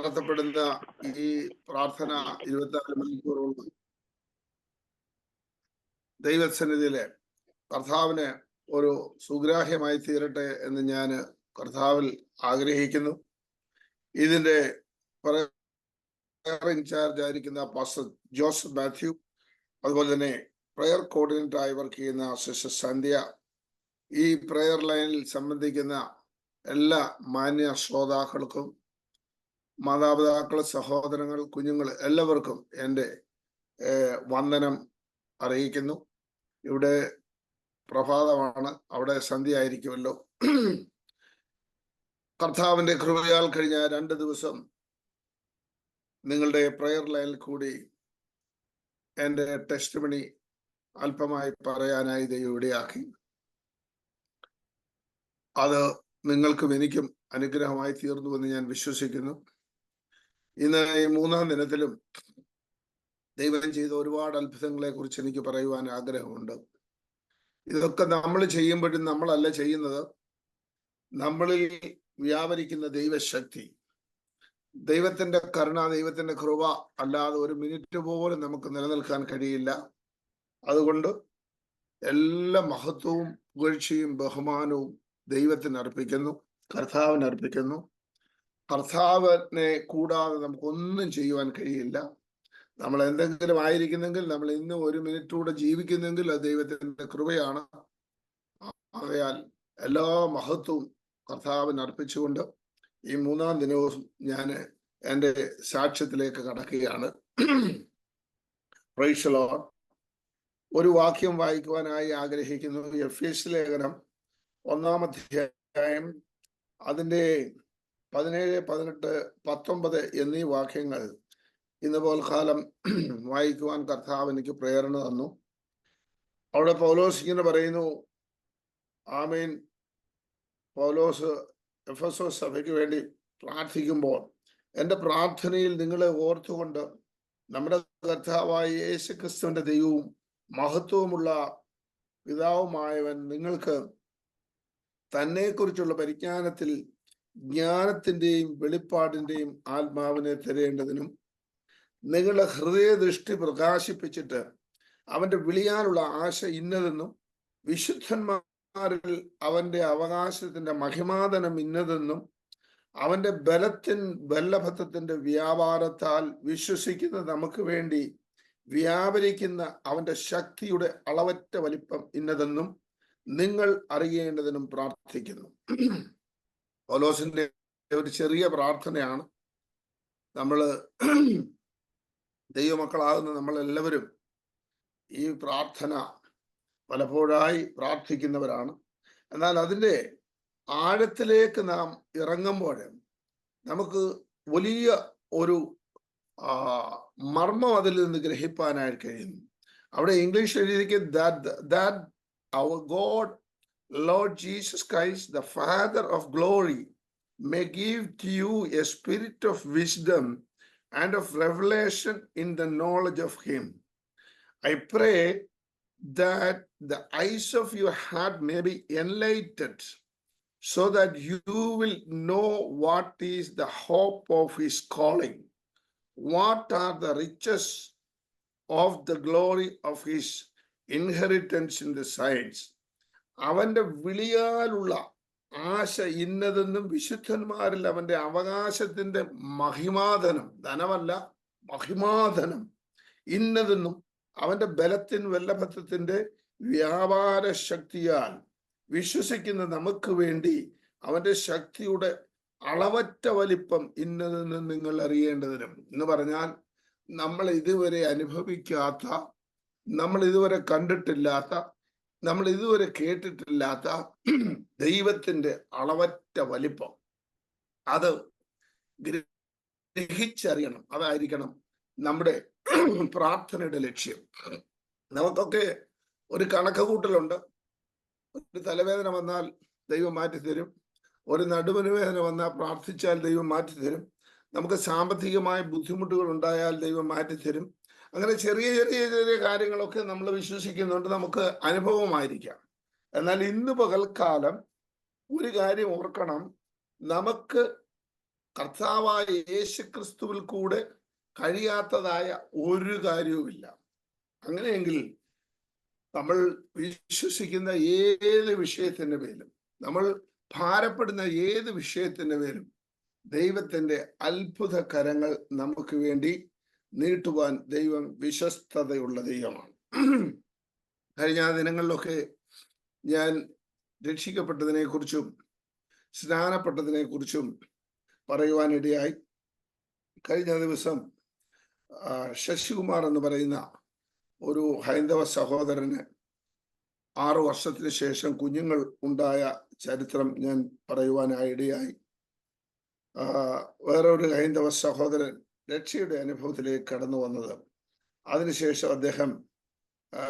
നടത്തപ്പെടുന്ന ഈ പ്രാർത്ഥന 24 മണിക്കൂറോളം ദൈവസന്നിധിയിലെ കർത്താവിന് ഒരു സുഗ്രാഹ്യമായി തീരട്ടെ എന്ന് ഞാൻ കർത്താവിൽ ആഗ്രഹിക്കുന്നു. ഇതിന്റെ ഇൻചാർജ് ആയിരിക്കുന്ന പാസ്റ്റർ ജോസഫ് മാത്യു, അതുപോലെ തന്നെ പ്രയർ കോർഡിനേറ്ററായി വർക്ക് ചെയ്യുന്ന സിസ്റ്റർ സന്ധ്യ, ഈ പ്രയർ ലൈനിൽ സംബന്ധിക്കുന്ന എല്ലാ മാന്യ ശ്രോതാക്കൾക്കും, മാതാപിതാക്കൾ, സഹോദരങ്ങൾ, കുഞ്ഞുങ്ങൾ എല്ലാവർക്കും എൻ്റെ വന്ദനം അറിയിക്കുന്നു. ഇവിടെ പ്രഭാതമാണ്, അവിടെ സന്ധ്യ ആയിരിക്കുമല്ലോ. കർത്താവിന്റെ കൃപയാൽ കഴിഞ്ഞ 2 ദിവസം നിങ്ങളുടെ പ്രയർ ലൈനിൽ കൂടി എൻ്റെ ടെസ്റ്റ് മണി അല്പമായി പറയാനായി ദൈവം ഇടയാക്കി. അത് നിങ്ങൾക്കും എനിക്കും അനുഗ്രഹമായി തീർന്നുവെന്ന് ഞാൻ വിശ്വസിക്കുന്നു. ഇന്ന് ഈ 3-ാം ദിനത്തിലും ദൈവം ചെയ്ത ഒരുപാട് അത്ഭുതങ്ങളെ കുറിച്ച് എനിക്ക് പറയുവാൻ ആഗ്രഹമുണ്ട്. ഇതൊക്കെ നമ്മൾ ചെയ്യുമ്പോഴും നമ്മളല്ല ചെയ്യുന്നത്, നമ്മളിൽ വ്യാപരിക്കുന്ന ദൈവശക്തി, ദൈവത്തിന്റെ കരുണ, ദൈവത്തിന്റെ കൃപ അല്ലാതെ ഒരു മിനിറ്റ് പോലും നമുക്ക് നിലനിൽക്കാൻ കഴിയില്ല. അതുകൊണ്ട് എല്ലാ മഹത്വവും പുകഴ്ചയും ബഹുമാനവും ദൈവത്തിന് അർപ്പിക്കുന്നു, കർത്താവിന് അർപ്പിക്കുന്നു. കർത്താവിനെ കൂടാതെ നമുക്കൊന്നും ചെയ്യുവാൻ കഴിയില്ല. നമ്മൾ എന്തെങ്കിലും ആയിരിക്കുന്നെങ്കിൽ, നമ്മൾ ഇന്ന് 1 മിനിറ്റ് കൂടെ ജീവിക്കുന്നെങ്കിൽ അത് ദൈവത്തിന്റെ കൃപയാണ്. ആകയാൽ എല്ലാ മഹത്വവും കർത്താവിന് അർപ്പിച്ചുകൊണ്ട് ഈ 3-ാം ദിനവും ഞാൻ എൻ്റെ സാക്ഷ്യത്തിലേക്ക് കടക്കുകയാണ്. Praise the Lord. ഒരു വാക്യം വായിക്കുവാനായി ആഗ്രഹിക്കുന്നു. എഫേസ്യ ലേഖനം 1-ാം അധ്യായം അതിൻ്റെ 17, 18, 19 എന്നീ വാക്യങ്ങൾ ഇന്ന് പോൽക്കാലം വായിക്കുവാൻ കർത്താവ് എനിക്ക് പ്രേരണ തന്നു. അവിടെ പൗലോസ് ഇങ്ങനെ പറയുന്നു. ആമേൻ. പൗലോസ് എഫെസോസ് സഭയ്ക്ക് വേണ്ടി പ്രാർത്ഥിക്കുമ്പോൾ, എൻ്റെ പ്രാർത്ഥനയിൽ നിങ്ങളെ ഓർത്തുകൊണ്ട് നമ്മുടെ കർത്താവായ യേശുക്രിസ്തുവിന്റെ ദൈവവും മഹത്വവുമുള്ള പിതാവുമായവൻ നിങ്ങൾക്ക് തന്നെക്കുറിച്ചുള്ള പരിജ്ഞാനത്തിൽ ജ്ഞാനത്തിന്റെയും വെളിപ്പാടിന്റെയും ആത്മാവിനെ തരേണ്ടതിനും നിങ്ങളുടെ ഹൃദയദൃഷ്ടി പ്രകാശിപ്പിച്ചിട്ട് അവന്റെ വിളിയാനുള്ള ആശ ഇന്നതെന്നും വിശുദ്ധന്മാരിൽ അവന്റെ അവകാശത്തിന്റെ മഹിമാധനം ഇന്നതെന്നും അവന്റെ ബലഭത്വത്തിന്റെ വ്യാപാരത്താൽ വിശ്വസിക്കുന്ന നമുക്ക് വേണ്ടി വ്യാപരിക്കുന്ന അവന്റെ ശക്തിയുടെ അളവറ്റ വലിപ്പം ഇന്നതെന്നും നിങ്ങൾ അറിയേണ്ടതിനും പ്രാർത്ഥിക്കുന്നു. പൗലോസിന്റെ ഒരു ചെറിയ പ്രാർത്ഥനയാണ്. നമ്മള് ദൈവമക്കളാകുന്ന നമ്മളെല്ലാവരും ഈ പ്രാർത്ഥന പലപ്പോഴായി പ്രാർത്ഥിക്കുന്നവരാണ്. എന്നാൽ അതിൻ്റെ ആഴത്തിലേക്ക് നാം ഇറങ്ങുമ്പോൾ നമുക്ക് വലിയ ഒരു മർമ്മം അതിൽ നിന്ന് ഗ്രഹിപ്പാനായിട്ട് കഴിയുന്നു. അവിടെ ഇംഗ്ലീഷ് എഴുതിയിരിക്കുന്നത് our God, Lord Jesus Christ, the Father of glory, may give to you a spirit of wisdom and of revelation in the knowledge of him. I pray that the eyes of your heart may be enlightened, so that you will know what is the hope of his calling, what are the riches of the glory of his inheritance in the saints. അവന്റെ വിളിയാലുള്ള ആശ ഇന്നതെന്നും വിശുദ്ധന്മാരിൽ അവന്റെ അവകാശത്തിന്റെ മഹിമാധനം, ധനമല്ല മഹിമാധനം ഇന്നതെന്നും അവന്റെ വല്ലഭത്വത്തിന്റെ വ്യാപാര ശക്തിയാൽ വിശ്വസിക്കുന്ന നമുക്ക് വേണ്ടി അവന്റെ ശക്തിയുടെ അളവറ്റ വലിപ്പം ഇന്നതെന്നും നിങ്ങൾ അറിയേണ്ടതിനും എന്ന് പറഞ്ഞാൽ, നമ്മൾ ഇതുവരെ അനുഭവിക്കാത്ത, നമ്മൾ ഇതുവരെ കണ്ടിട്ടില്ലാത്ത, നമ്മൾ ഇതുവരെ കേട്ടിട്ടില്ലാത്ത ദൈവത്തിന്റെ അളവറ്റ വലിപ്പം അത് ഗ്രഹിച്ചറിയണം. അതായിരിക്കണം നമ്മുടെ പ്രാർത്ഥനയുടെ ലക്ഷ്യം. നമുക്കൊക്കെ ഒരു കണക്ക് കൂട്ടലുണ്ട്. ഒരു തലവേദന വന്നാൽ ദൈവം മാറ്റിത്തരും, ഒരു നടുവിന് വേദന വന്നാൽ പ്രാർത്ഥിച്ചാൽ ദൈവം മാറ്റിത്തരും, നമുക്ക് സാമ്പത്തികമായ ബുദ്ധിമുട്ടുകൾ ഉണ്ടായാൽ ദൈവം മാറ്റിത്തരും. അങ്ങനെ ചെറിയ ചെറിയ ചെറിയ കാര്യങ്ങളൊക്കെ നമ്മൾ വിശ്വസിക്കുന്നുണ്ട്, നമുക്ക് അനുഭവമായിരിക്കാം. എന്നാൽ ഇന്ന് പകൽക്കാലം ഒരു കാര്യം ഓർക്കണം, നമുക്ക് കർത്താവായ യേശു ക്രിസ്തുവിൽ കൂടെ കഴിയാത്തതായ ഒരു കാര്യവുമില്ല. അങ്ങനെയെങ്കിൽ നമ്മൾ വിശ്വസിക്കുന്ന ഏത് വിഷയത്തിന്റെ പേരും, നമ്മൾ ഭാരപ്പെടുന്ന ഏത് വിഷയത്തിന്റെ പേരും ദൈവത്തിന്റെ അത്ഭുത കരങ്ങൾ നമുക്ക് വേണ്ടി നീട്ടുവാൻ ദൈവം വിശ്വസ്തതയുള്ള ദൈവമാണ്. കഴിഞ്ഞ ദിനങ്ങളിലൊക്കെ ഞാൻ രക്ഷിക്കപ്പെട്ടതിനെ കുറിച്ചും സ്നാനപ്പെട്ടതിനെ കുറിച്ചും പറയുവാനിടയായി. കഴിഞ്ഞ ദിവസം ശശികുമാർ എന്ന് പറയുന്ന ഒരു ഹൈന്ദവ സഹോദരന് 6 വർഷത്തിന് ശേഷം കുഞ്ഞുങ്ങൾ ഉണ്ടായ ചരിത്രം ഞാൻ പറയുവാനായിടയായി. വേറൊരു ഹൈന്ദവ സഹോദരൻ രക്ഷയുടെ അനുഭവത്തിലേക്ക് കടന്നു വന്നത്, അതിനുശേഷം അദ്ദേഹം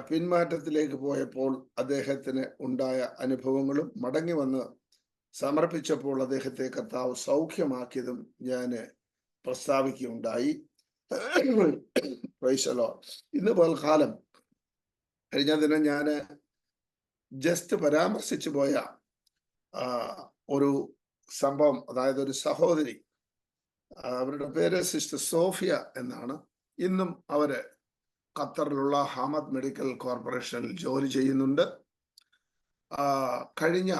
പിന്മാറ്റത്തിലേക്ക് പോയപ്പോൾ അദ്ദേഹത്തിന് ഉണ്ടായ അനുഭവങ്ങളും മടങ്ങി വന്ന് സമർപ്പിച്ചപ്പോൾ അദ്ദേഹത്തെ കർത്താവ് സൗഖ്യമാക്കിയതും ഞാൻ പ്രസ്താവിക്കുകയുണ്ടായി. Praise the Lord. ഇന്ന് പകൽക്കാലം കഴിഞ്ഞ ദിനം ഞാൻ ജസ്റ്റ് പരാമർശിച്ചു പോയ ഒരു സംഭവം, അതായത് ഒരു സഹോദരി, അവരുടെ പേര് സിസ്റ്റർ സോഫിയ എന്നാണ്. ഇന്നും അവര് ഖത്തറിലുള്ള ഹമദ് മെഡിക്കൽ കോർപ്പറേഷനിൽ ജോലി ചെയ്യുന്നുണ്ട്. കഴിഞ്ഞ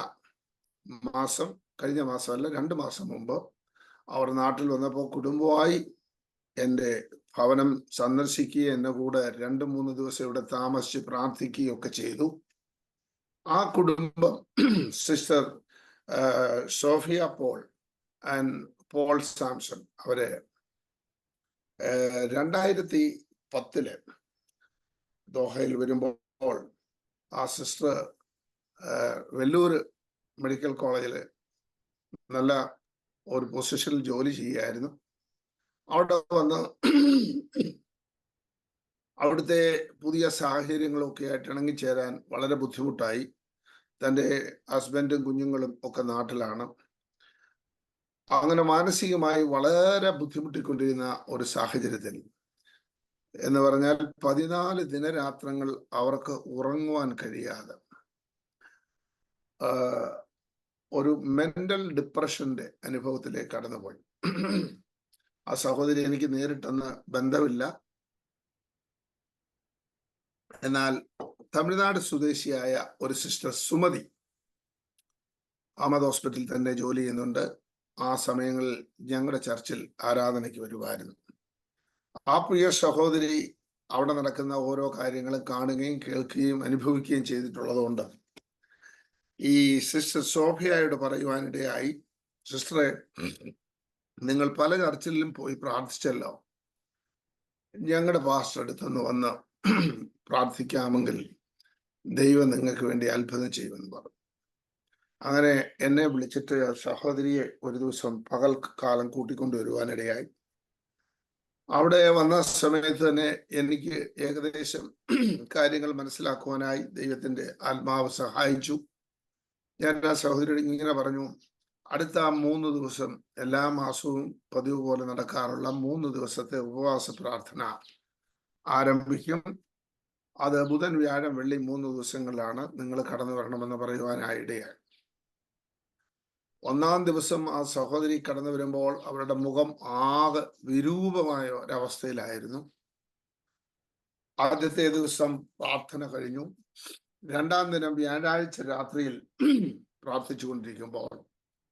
മാസമല്ല 2 മാസം മുമ്പ് അവർ നാട്ടിൽ വന്നപ്പോൾ കുടുംബമായി എൻ്റെ ഭവനം സന്ദർശിക്കുകയും എന്നെ കൂടെ 2-3 ദിവസം ഇവിടെ താമസിച്ച് പ്രാർത്ഥിക്കുകയും ഒക്കെ ചെയ്തു. ആ കുടുംബം sister Sophia Paul and Paul Samson, അവരെ 2010 ദോഹയിൽ വരുമ്പോൾ ആ സിസ്റ്റർ വെല്ലൂർ മെഡിക്കൽ കോളേജിൽ നല്ല ഒരു പൊസിഷനിൽ ജോലി ചെയ്യുകയായിരുന്നു. അവിടെ വന്ന് അവിടുത്തെ പുതിയ സാഹചര്യങ്ങളൊക്കെ ആയിട്ട് ഇണങ്ങിച്ചേരാൻ വളരെ ബുദ്ധിമുട്ടായി. തൻ്റെ ഹസ്ബൻഡും കുഞ്ഞുങ്ങളും ഒക്കെ നാട്ടിലാണ്. അങ്ങനെ മാനസികമായി വളരെ ബുദ്ധിമുട്ടിക്കൊണ്ടിരുന്ന ഒരു സാഹചര്യത്തിൽ, എന്ന് പറഞ്ഞാൽ 14 ദിനരാത്രങ്ങൾ അവർക്ക് ഉറങ്ങുവാൻ കഴിയാതെ ഒരു മെന്റൽ ഡിപ്രഷന്റെ അനുഭവത്തിലേക്ക് കടന്നുപോയി. ആ സഹോദരി എനിക്ക് നേരിട്ടൊന്ന് ബന്ധമില്ല. എന്നാൽ തമിഴ്നാട് സ്വദേശിയായ ഒരു സിസ്റ്റർ സുമതി അഹമ്മദ് ഹോസ്പിറ്റലിൽ തന്നെ ജോലി ചെയ്യുന്നുണ്ട്. ആ സമയങ്ങളിൽ ഞങ്ങളുടെ ചർച്ചിൽ ആരാധനയ്ക്ക് വരുമായിരുന്നു. ആ പ്രിയ സഹോദരി അവിടെ നടക്കുന്ന ഓരോ കാര്യങ്ങളും കാണുകയും കേൾക്കുകയും അനുഭവിക്കുകയും ചെയ്തിട്ടുള്ളതുകൊണ്ട് ഈ സിസ്റ്റർ സോഫിയയോട് പറയുവാനിടയായി, സിസ്റ്ററെ, നിങ്ങൾ പല ചർച്ചിലും പോയി പ്രാർത്ഥിച്ചല്ലോ, ഞങ്ങളുടെ പാസ്റ്റർ അടുത്തൊന്ന് വന്ന് പ്രാർത്ഥിക്കാമെങ്കിൽ ദൈവം നിങ്ങൾക്ക് വേണ്ടി അത്ഭുതം ചെയ്യുമെന്ന് പറഞ്ഞു. അങ്ങനെ എന്നെ വിളിച്ചിട്ട് സഹോദരിയെ ഒരു ദിവസം പകൽക്കാലം കൂട്ടിക്കൊണ്ടുവരുവാനിടയായി. അവിടെ വന്ന സമയത്ത് തന്നെ എനിക്ക് ഏകദേശം കാര്യങ്ങൾ മനസ്സിലാക്കുവാനായി ദൈവത്തിന്റെ ആത്മാവ് സഹായിച്ചു. ഞാൻ ആ സഹോദരിയോട് ഇങ്ങനെ പറഞ്ഞു, അടുത്ത 3 ദിവസം എല്ലാ മാസവും പതിവ് പോലെ നടക്കാറുള്ള 3 ദിവസത്തെ ഉപവാസ പ്രാർത്ഥന ആരംഭിക്കും. അത് ബുധൻ, വ്യാഴം, വെള്ളി 3 ദിവസങ്ങളിലാണ്. നിങ്ങൾ കടന്നു വരണമെന്ന് പറയുവാനായിടയായി. 1-ാം ദിവസം ആ സഹോദരി കടന്നു വരുമ്പോൾ അവരുടെ മുഖം ആകെ വിരൂപമായ ഒരവസ്ഥയിലായിരുന്നു. ആദ്യത്തെ ദിവസം പ്രാർത്ഥന കഴിഞ്ഞു. 2-ാം ദിനം വ്യാഴാഴ്ച രാത്രിയിൽ പ്രാർത്ഥിച്ചു കൊണ്ടിരിക്കുമ്പോൾ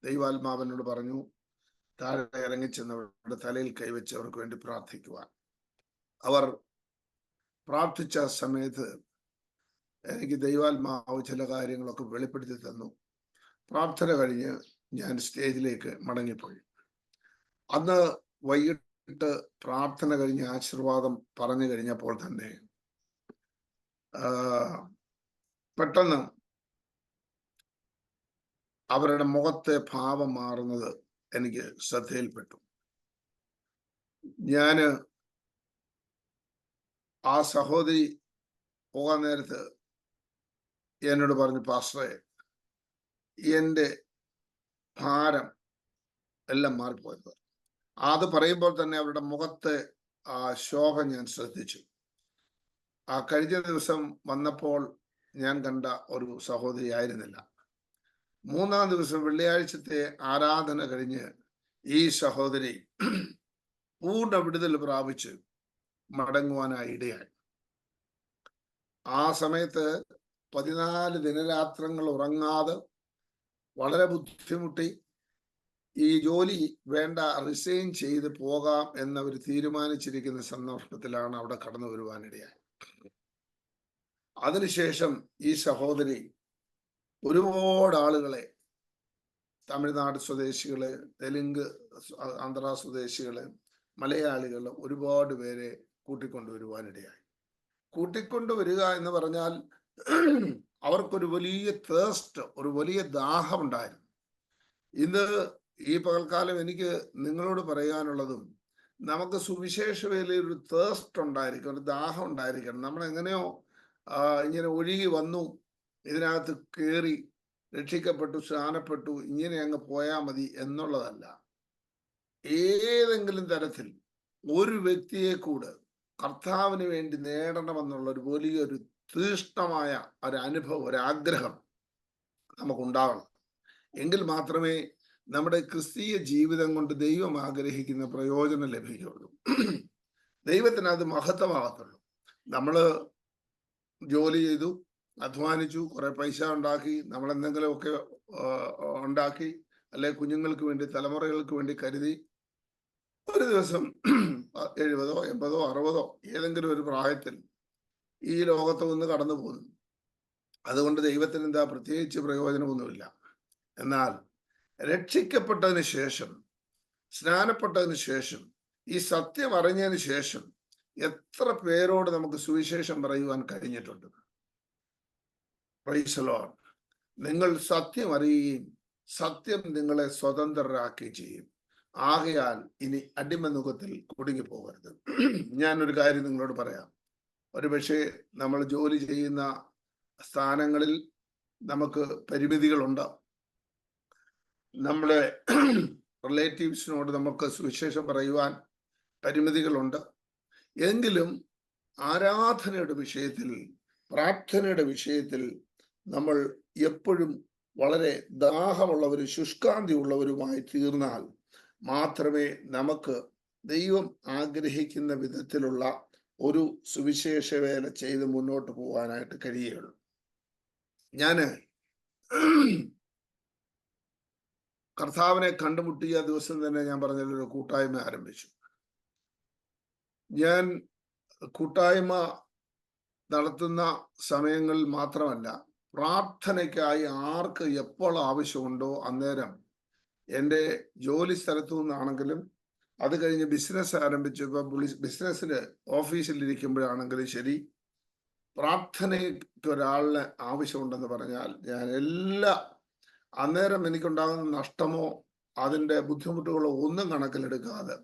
ദൈവാത്മാവനോട് പറഞ്ഞു, താഴെ ഇറങ്ങിച്ചെന്നവരുടെ തലയിൽ കൈവച്ച് അവർക്ക് വേണ്ടി പ്രാർത്ഥിക്കുവാൻ. അവർ പ്രാർത്ഥിച്ച സമയത്ത് എനിക്ക് ദൈവാത്മാവ് ചില കാര്യങ്ങളൊക്കെ വെളിപ്പെടുത്തി തന്നു. പ്രാർത്ഥന കഴിഞ്ഞ് ഞാൻ സ്റ്റേജിലേക്ക് മടങ്ങിപ്പോയി. അന്ന് വൈകിട്ട് പ്രാർത്ഥന കഴിഞ്ഞ് ആശീർവാദം പറഞ്ഞു കഴിഞ്ഞപ്പോൾ തന്നെ പെട്ടെന്ന് അവരുടെ മുഖത്തെ ഭാവം മാറുന്നത് എനിക്ക് ശ്രദ്ധയിൽപ്പെട്ടു. ഞാന് ആ സഹോദരി പോകാൻ നേരത്ത് എന്നോട് പറഞ്ഞു, പാസ്റ്ററെ, എൻ്റെ ഭാരം എല്ലാം മാറിപ്പോയത്. അത് പറയുമ്പോൾ തന്നെ അവരുടെ മുഖത്തെ ആ ശോഭ ഞാൻ ശ്രദ്ധിച്ചു. ആ കഴിഞ്ഞ ദിവസം വന്നപ്പോൾ ഞാൻ കണ്ട ഒരു സഹോദരി ആയിരുന്നില്ല. 3-ാം ദിവസം വെള്ളിയാഴ്ചത്തെ ആരാധന കഴിഞ്ഞ് ഈ സഹോദരി പൂർണ്ണ വിടുതൽ പ്രാപിച്ച് മടങ്ങുവാനായി ഇടയായി. ആ സമയത്ത് 14 ദിനരാത്രങ്ങൾ ഉറങ്ങാതെ വളരെ ബുദ്ധിമുട്ടി ഈ ജോലി വേണ്ട, റിസൈൻ ചെയ്ത് പോകാം എന്നവർ തീരുമാനിച്ചിരിക്കുന്ന സന്ദർഭത്തിലാണ് അവിടെ കടന്നു വരുവാനിടയായി. അതിനുശേഷം ഈ സഹോദരി ഒരുപാട് ആളുകളെ, തമിഴ്നാട് സ്വദേശികള്, തെലുങ്ക്, ആന്ധ്ര സ്വദേശികള്, മലയാളികള്, ഒരുപാട് പേരെ കൂട്ടിക്കൊണ്ടുവരുവാനിടയായി. കൂട്ടിക്കൊണ്ടുവരിക എന്ന് പറഞ്ഞാൽ അവർക്കൊരു വലിയ തേസ്റ്റ്, ഒരു വലിയ ദാഹം ഉണ്ടായിരുന്നു. ഇന്ന് ഈ പകൽക്കാലം എനിക്ക് നിങ്ങളോട് പറയാനുള്ളതും, നമുക്ക് സുവിശേഷ വേലയിൽ ഒരു തേസ്റ്റ് ഉണ്ടായിരിക്കണം, ഒരു ദാഹം ഉണ്ടായിരിക്കണം. നമ്മൾ എങ്ങനെയോ ഇങ്ങനെ ഒഴുകി വന്നു, ഇതിനകത്ത് കയറി രക്ഷിക്കപ്പെട്ടു, സ്നാനപ്പെട്ടു, ഇങ്ങനെ അങ്ങ് പോയാൽ മതി എന്നുള്ളതല്ല. ഏതെങ്കിലും തരത്തിൽ ഒരു വ്യക്തിയെ കൂടെ കർത്താവിന് വേണ്ടി നേടണമെന്നുള്ള ഒരു വലിയൊരു തീഷ്ണമായ ഒരു അനുഭവം, ഒരു ആഗ്രഹം നമുക്കുണ്ടാവണം. എങ്കിൽ മാത്രമേ നമ്മുടെ ക്രിസ്തീയ ജീവിതം കൊണ്ട് ദൈവം ആഗ്രഹിക്കുന്ന പ്രയോജനം ലഭിക്കുകയുള്ളൂ. ദൈവത്തിന് അത് മഹത്വമാകത്തുള്ളൂ. നമ്മള് ജോലി ചെയ്തു, അധ്വാനിച്ചു, കുറെ പൈസ ഉണ്ടാക്കി, നമ്മൾ എന്തെങ്കിലുമൊക്കെ ഉണ്ടാക്കി, അല്ലെ കുഞ്ഞുങ്ങൾക്ക് വേണ്ടി, തലമുറകൾക്ക് വേണ്ടി കരുതി ഒരു ദിവസം 70, 80, 60 ഏതെങ്കിലും ഒരു പ്രായത്തിൽ ഈ ലോകത്ത് നിന്ന് കടന്നു പോകുന്നു. അതുകൊണ്ട് ദൈവത്തിന് എന്താ പ്രത്യേകിച്ച് പ്രയോജനമൊന്നുമില്ല. എന്നാൽ രക്ഷിക്കപ്പെട്ടതിന് ശേഷം, സ്നാനപ്പെട്ടതിന് ശേഷം, ഈ സത്യം അറിഞ്ഞതിന് ശേഷം എത്ര പേരോട് നമുക്ക് സുവിശേഷം പറയുവാൻ കഴിഞ്ഞിട്ടുണ്ട്. Praise the Lord. നിങ്ങൾ സത്യം അറിയുകയും സത്യം നിങ്ങളെ സ്വതന്ത്രരാക്കുകയും ചെയ്യും. ആകയാൽ ഇനി അടിമനുഖത്തിൽ കുടുങ്ങിപ്പോകരുത്. ഞാനൊരു കാര്യം നിങ്ങളോട് പറയാം. ഒരുപക്ഷെ നമ്മൾ ജോലി ചെയ്യുന്ന സ്ഥാനങ്ങളിൽ നമുക്ക് പരിമിതികളുണ്ട്. നമ്മുടെ റിലേറ്റീവ്സിനോട് നമുക്ക് സുവിശേഷം പറയുവാൻ പരിമിതികളുണ്ട്. എങ്കിലും ആരാധനയുടെ വിഷയത്തിൽ, പ്രാർത്ഥനയുടെ വിഷയത്തിൽ നമ്മൾ എപ്പോഴും വളരെ ദാഹമുള്ളവരും ശുഷ്കാന്തി ഉള്ളവരുമായി തീർന്നാൽ മാത്രമേ നമുക്ക് ദൈവം ആഗ്രഹിക്കുന്ന വിധത്തിലുള്ള ഒരു സുവിശേഷ വേല ചെയ്ത് മുന്നോട്ട് പോകാനായിട്ട് കഴിയുകയുള്ളൂ. ഞാന് കർത്താവിനെ കണ്ടുമുട്ടിയ ദിവസം തന്നെ ഞാൻ പറഞ്ഞൊരു കൂട്ടായ്മ ആരംഭിച്ചു. ഞാൻ കൂട്ടായ്മ നടത്തുന്ന സമയങ്ങളിൽ മാത്രമല്ല, പ്രാർത്ഥനയ്ക്കായി ആർക്ക് എപ്പോൾ ആവശ്യമുണ്ടോ അന്നേരം എൻ്റെ ജോലി സ്ഥലത്തു നിന്നാണെങ്കിലും, അത് കഴിഞ്ഞ് ബിസിനസ് ആരംഭിച്ചപ്പോൾ ബിസിനസ്സിൽ ഓഫീസിലിരിക്കുമ്പോഴാണെങ്കിലും ശരി, പ്രാർത്ഥനയ്ക്ക് ഒരാളിന് ആവശ്യമുണ്ടെന്ന് പറഞ്ഞാൽ ഞാൻ അന്നേരം എനിക്കുണ്ടാകുന്ന നഷ്ടമോ അതിൻ്റെ ബുദ്ധിമുട്ടുകളോ ഒന്നും കണക്കിലെടുക്കാതെ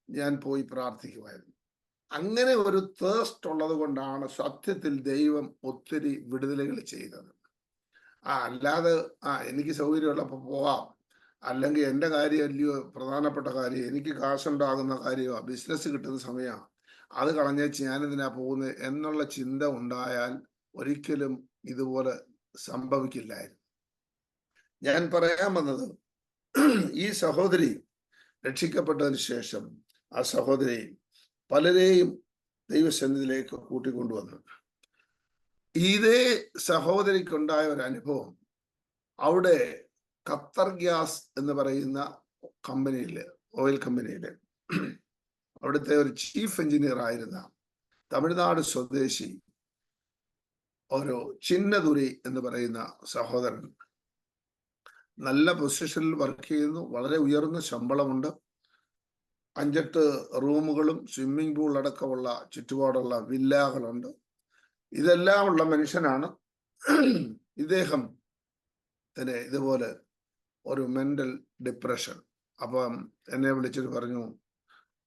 ഞാൻ പോയി പ്രാർത്ഥിക്കുമായിരുന്നു. അങ്ങനെ ഒരു തേസ്റ്റ് ഉള്ളത് കൊണ്ടാണ് സത്യത്തിൽ ദൈവം ഒത്തിരി വിടുതലുകൾ ചെയ്തത്. അല്ലാതെ എനിക്ക് സൗകര്യമുള്ളപ്പോൾ പോവാം, അല്ലെങ്കിൽ എൻ്റെ കാര്യമല്ലയോ പ്രധാനപ്പെട്ട കാര്യം, എനിക്ക് കാശുണ്ടാകുന്ന കാര്യമാണ്, ബിസിനസ് കിട്ടുന്ന സമയമാണ്, അത് കളഞ്ഞേച്ച് ഞാനിതിനാ പോകുന്നത് എന്നുള്ള ചിന്ത ഉണ്ടായാൽ ഒരിക്കലും ഇതുപോലെ സംഭവിക്കില്ലായിരുന്നു. ഞാൻ പറയാൻ വന്നത്, ഈ സഹോദരി രക്ഷിക്കപ്പെട്ടതിന് ശേഷം ആ സഹോദരി പലരെയും ദൈവസന്നിധിയിലേക്ക് കൂട്ടിക്കൊണ്ടുവന്നു. ഇതേ സഹോദരിക്കുണ്ടായ ഒരു അനുഭവം അവിടെ ഖത്തർ ഗ്യാസ് എന്ന് പറയുന്ന കമ്പനിയില്, ഓയിൽ കമ്പനിയില് അവിടുത്തെ ഒരു ചീഫ് എഞ്ചിനീയർ ആയിരുന്ന തമിഴ്നാട് സ്വദേശി ഒരു ചിന്നതുരി എന്ന് പറയുന്ന സഹോദരൻ നല്ല പൊസിഷനിൽ വർക്ക് ചെയ്യുന്നു, വളരെ ഉയർന്ന ശമ്പളമുണ്ട്, 5-8 റൂമുകളും സ്വിമ്മിംഗ് പൂൾ അടക്കമുള്ള ചുറ്റുപാടുള്ള വില്ലകളുണ്ട്. ഇതെല്ലാം ഉള്ള മനുഷ്യനാണ്. ഇദ്ദേഹം തന്നെ ഇതുപോലെ ഒരു മെന്റൽ ഡിപ്രഷൻ. അപ്പം എന്നെ വിളിച്ചിട്ട് പറഞ്ഞു,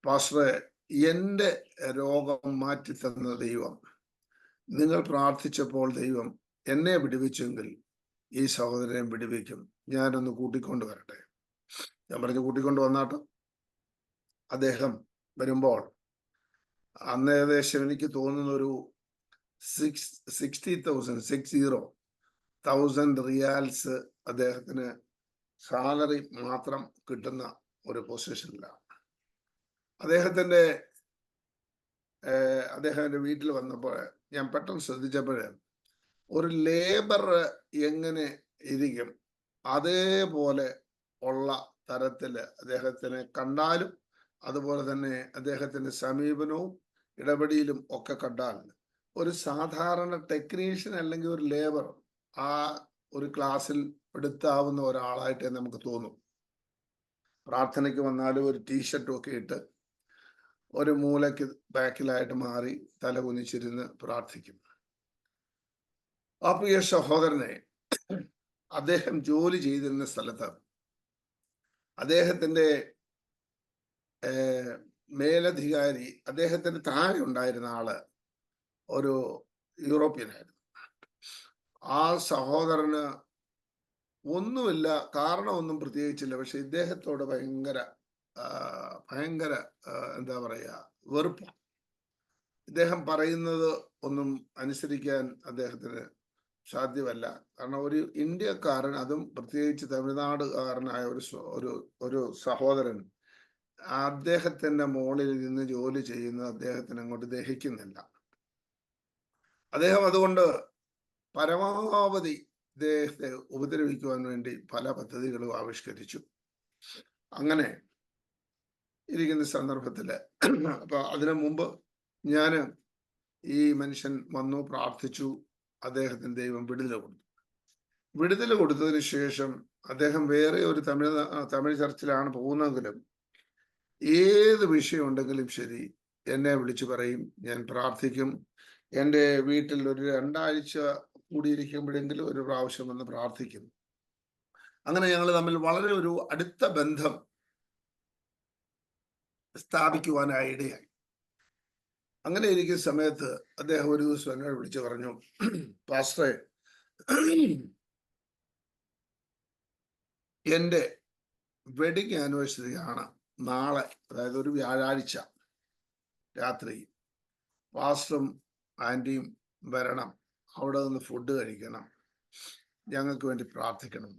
പാസ്റ്ററെ, എൻ്റെ രോഗം മാറ്റി തന്ന ദൈവം, നിങ്ങൾ പ്രാർത്ഥിച്ചപ്പോൾ ദൈവം എന്നെ വിടുവിച്ചെങ്കിൽ ഈ സഹോദരനെ വിടുവിക്കും, ഞാനൊന്ന് കൂട്ടിക്കൊണ്ട് വരട്ടെ. ഞാൻ പറഞ്ഞു, കൂട്ടിക്കൊണ്ട് വന്നാട്ടോ. അദ്ദേഹം വരുമ്പോൾ അന്ന് ഏകദേശം എനിക്ക് തോന്നുന്ന ഒരു 60,000 റിയാൽസ് അദ്ദേഹത്തിന് സാലറി മാത്രം കിട്ടുന്ന ഒരു പൊസിഷനിലാണ്. അദ്ദേഹത്തിന്റെ വീട്ടിൽ വന്നപ്പോൾ ഞാൻ പെട്ടെന്ന് ശ്രദ്ധിച്ചപ്പോൾ ഒരു ലേബർ എങ്ങനെ ഇരിക്കും അതേപോലെ ഉള്ള തരത്തിൽ അദ്ദേഹത്തിനെ കണ്ടാലും, അതുപോലെ തന്നെ അദ്ദേഹത്തിന്റെ സമീപനവും ഇടപെടലും ഒക്കെ കണ്ടാൽ ഒരു സാധാരണ ടെക്നീഷ്യൻ അല്ലെങ്കിൽ ഒരു ലേബർ ആ ഒരു ക്ലാസ്സിൽ എടുത്താവുന്ന ഒരാളായിട്ടേ നമുക്ക് തോന്നും. പ്രാർത്ഥനയ്ക്ക് വന്നാലും ഒരു ടീഷർട്ടും ഒക്കെ ഇട്ട് ഒരു മൂലയ്ക്ക് ബാക്കിലായിട്ട് മാറി തല കുനിച്ചിരുന്ന് പ്രാർത്ഥിക്കും. ആ പ്രിയ സഹോദരനെ അദ്ദേഹം ജോലി ചെയ്തിരുന്ന സ്ഥലത്ത് അദ്ദേഹത്തിന്റെ മേലധികാരി, അദ്ദേഹത്തിന് താഴെ ഉണ്ടായിരുന്ന ആള് ഒരു യൂറോപ്യനായിരുന്നു. ആ സഹോദരന് ഒന്നുമില്ല, കാരണമൊന്നും പ്രത്യേകിച്ചില്ല, പക്ഷെ ഇദ്ദേഹത്തോട് ഭയങ്കര എന്താ പറയാ, വെറുപ്പ്. ഇദ്ദേഹം പറയുന്നത് ഒന്നും അനുസരിക്കാൻ അദ്ദേഹത്തിന് സാധ്യമല്ല. കാരണം ഒരു ഇന്ത്യക്കാരൻ, അതും പ്രത്യേകിച്ച് തമിഴ്നാടുകാരനായ ഒരു സഹോദരൻ അദ്ദേഹത്തിന്റെ മുകളിൽ നിന്ന് ജോലി ചെയ്യുന്നത് അദ്ദേഹത്തിന് അങ്ങോട്ട് ദഹിക്കുന്നില്ല. അദ്ദേഹം അതുകൊണ്ട് പരമാവധി ഇദ്ദേഹത്തെ ഉപദ്രവിക്കുവാൻ വേണ്ടി പല പദ്ധതികളും ആവിഷ്കരിച്ചു. അങ്ങനെ ഇരിക്കുന്ന സന്ദർഭത്തില് അപ്പൊ അതിനു മുമ്പ് ഞാന് ഈ മനുഷ്യൻ വന്നു, പ്രാർത്ഥിച്ചു, അദ്ദേഹത്തിന് ദൈവം വിടുതൽ കൊടുത്തതിന് ശേഷം അദ്ദേഹം വേറെ ഒരു തമിഴ് ചർച്ചിലാണ് പോകുന്നതെങ്കിലും ഏത് വിഷയം ഉണ്ടെങ്കിലും ശരി എന്നെ വിളിച്ചു പറയും, ഞാൻ പ്രാർത്ഥിക്കും. എൻ്റെ വീട്ടിൽ ഒരു 2 ആഴ്ച കൂടിയിരിക്കുമ്പോഴെങ്കിലും ഒരു പ്രാവശ്യം വന്ന് പ്രാർത്ഥിക്കും. അങ്ങനെ ഞങ്ങൾ തമ്മിൽ വളരെ ഒരു അടുത്ത ബന്ധം സ്ഥാപിക്കുവാനായി ഇടയായി. അങ്ങനെ ഇരിക്കുന്ന സമയത്ത് അദ്ദേഹം ഒരു ദിവസം എന്നോട് വിളിച്ചു പറഞ്ഞു, പാസ്റ്ററെ, എൻ്റെ വെഡിങ് ആനിവേഴ്സറി ആണ് നാളെ, അതായത് ഒരു വ്യാഴാഴ്ച രാത്രി. പാസ്റ്ററും ആൻറ്റിയും വരണം, അവിടെ നിന്ന് ഫുഡ് കഴിക്കണം, ഞങ്ങൾക്ക് വേണ്ടി പ്രാർത്ഥിക്കണം.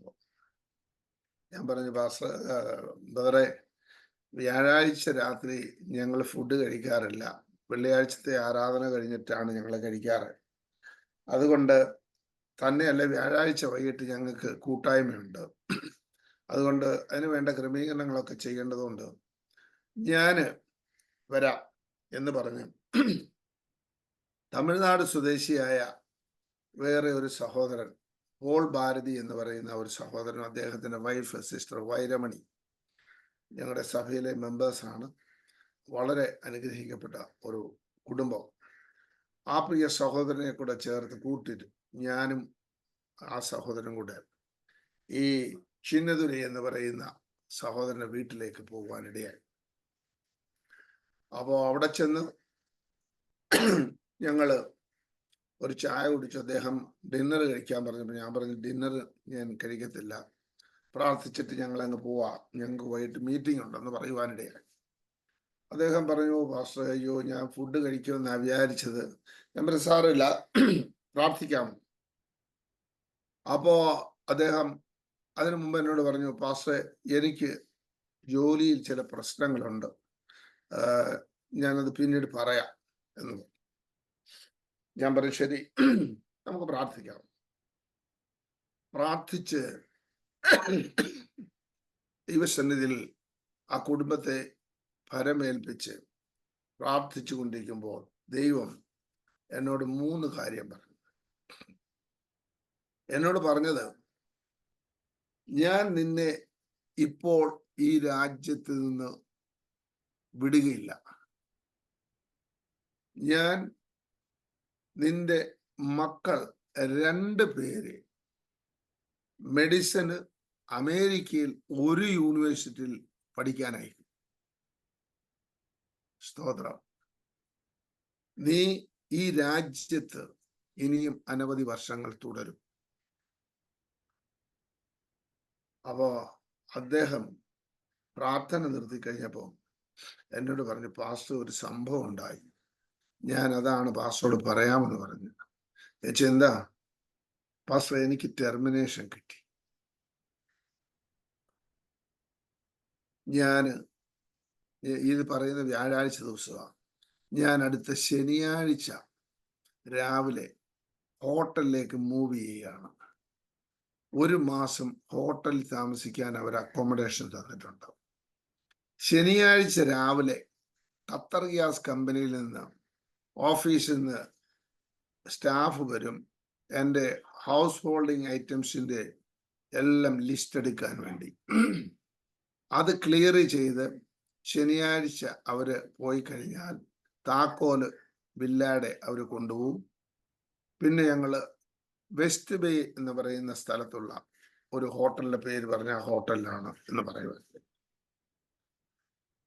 ഞാൻ പറഞ്ഞു, പാസ്റ്റർ ബ്രദറെ, വ്യാഴാഴ്ച രാത്രി ഞങ്ങൾ ഫുഡ് കഴിക്കാറില്ല, വെള്ളിയാഴ്ചത്തെ ആരാധന കഴിഞ്ഞിട്ടാണ് ഞങ്ങൾ കഴിക്കാറ്. അതുകൊണ്ട് തന്നെയല്ല, വ്യാഴാഴ്ച വൈകിട്ട് ഞങ്ങൾക്ക് കൂട്ടായ്മയുണ്ട്, അതുകൊണ്ട് അതിന് വേണ്ട ക്രമീകരണങ്ങളൊക്കെ ചെയ്യേണ്ടതുണ്ട്, ഞാൻ വരാം എന്ന് പറഞ്ഞ് തമിഴ്നാട് സ്വദേശിയായ വേറെ ഒരു സഹോദരൻ, പോൾ ഭാരതി എന്ന് പറയുന്ന ഒരു സഹോദരൻ, അദ്ദേഹത്തിന്റെ വൈഫ് സിസ്റ്റർ വൈരമണി, ഞങ്ങളുടെ സഭയിലെ മെമ്പേഴ്സാണ്. വളരെ അനുഗ്രഹിക്കപ്പെട്ട ഒരു കുടുംബം. ആ പ്രിയ സഹോദരനെ കൂടെ ചേർത്ത് കൂട്ടിട്ട് ഞാനും ആ സഹോദരനും കൂടെ ഈ ചിന്നതുരി എന്ന് പറയുന്ന സഹോദരന്റെ വീട്ടിലേക്ക് പോകുവാനിടയായി. അപ്പോൾ അവിടെ ചെന്ന് ഞങ്ങള് ഒരു ചായ കുടിച്ചു. അദ്ദേഹം ഡിന്നർ കഴിക്കാൻ പറഞ്ഞപ്പോൾ ഞാൻ പറഞ്ഞു, ഡിന്നർ ഞാൻ കഴിക്കത്തില്ല, പ്രാർത്ഥിച്ചിട്ട് ഞങ്ങൾ അങ്ങ് പോവാ, ഞങ്ങൾക്ക് വൈകിട്ട് മീറ്റിംഗ് ഉണ്ടെന്ന് പറയുവാനിടയായി. അദ്ദേഹം പറഞ്ഞു, പാസ്റ്റർ, അയ്യോ, ഞാൻ ഫുഡ് കഴിക്കുമെന്നാണ് വിചാരിച്ചത്. ഞാൻ പറഞ്ഞു, സാറില്ല, പ്രാർത്ഥിക്കാം. അപ്പോ അദ്ദേഹം അതിനു മുമ്പ് എന്നോട് പറഞ്ഞു, പാസ്റ്റർ, എനിക്ക് ജോലിയിൽ ചില പ്രശ്നങ്ങളുണ്ട്, ഞാനത് പിന്നീട് പറയാം എന്ന് പറഞ്ഞു. ഞാൻ പറഞ്ഞു, ശരി, നമുക്ക് പ്രാർത്ഥിക്കാം. പ്രാർത്ഥിച്ച് ദൈവസന്നിധിയിൽ ആ കുടുംബത്തെ ഫരമേൽപ്പിച്ച് പ്രാർത്ഥിച്ചു കൊണ്ടിരിക്കുമ്പോൾ ദൈവം എന്നോട് 3 കാര്യം പറഞ്ഞു. എന്നോട് പറഞ്ഞത്, ഞാൻ നിന്നെ ഇപ്പോൾ ഈ രാജ്യത്ത് നിന്ന് വിടുകയില്ല, ഞാൻ നിന്റെ മക്കൾ 2 പേര് മെഡിസിന് അമേരിക്കയിൽ ഒരു യൂണിവേഴ്സിറ്റിയിൽ പഠിക്കാനായി. സ്തോത്രം. നീ ഈ രാജ്യത്ത് ഇനിയും അനവധി വർഷങ്ങൾ തുടരും. അപ്പോ അദ്ദേഹം പ്രാർത്ഥന നിർത്തി കഴിഞ്ഞപ്പോൾ എന്നോട് പറഞ്ഞു, പാസ്റ്റർ, ഒരു സംഭവം ഉണ്ടായി, ഞാൻ അതാണ് പാസ്റ്ററോട് പറയാമെന്ന് പറഞ്ഞു. എന്താ പാസ്റ്റർ? എനിക്ക് ടെർമിനേഷൻ കിട്ടി. ഞാൻ ഇത് പറയുന്ന വ്യാഴാഴ്ച ദിവസമാണ്. ഞാൻ അടുത്ത ശനിയാഴ്ച രാവിലെ ഹോട്ടലിലേക്ക് മൂവ് ചെയ്യുകയാണ്. 1 മാസം ഹോട്ടലിൽ താമസിക്കാൻ അവർ അക്കോമഡേഷൻ തന്നിട്ടുണ്ട്. ശനിയാഴ്ച രാവിലെ ഖത്തർ ഗ്യാസ് കമ്പനിയിൽ നിന്ന് ഓഫീസിൽ നിന്ന് സ്റ്റാഫ് വരും എൻ്റെ ഹൗസ് ഹോൾഡിംഗ് ഐറ്റംസിൻ്റെ എല്ലാം ലിസ്റ്റ് എടുക്കാൻ വേണ്ടി. അത് ക്ലിയർ ചെയ്ത് ശനിയാഴ്ച അവർ പോയി കഴിഞ്ഞാൽ താക്കോല് വില്ലാടെ അവർ കൊണ്ടുപോകും. പിന്നെ ഞങ്ങൾ വെസ്റ്റ് ബേ എന്ന് പറയുന്ന സ്ഥലത്തുള്ള ഒരു ഹോട്ടലിന്റെ പേര് പറഞ്ഞ ഹോട്ടലിലാണ് എന്ന് പറയുന്നത്.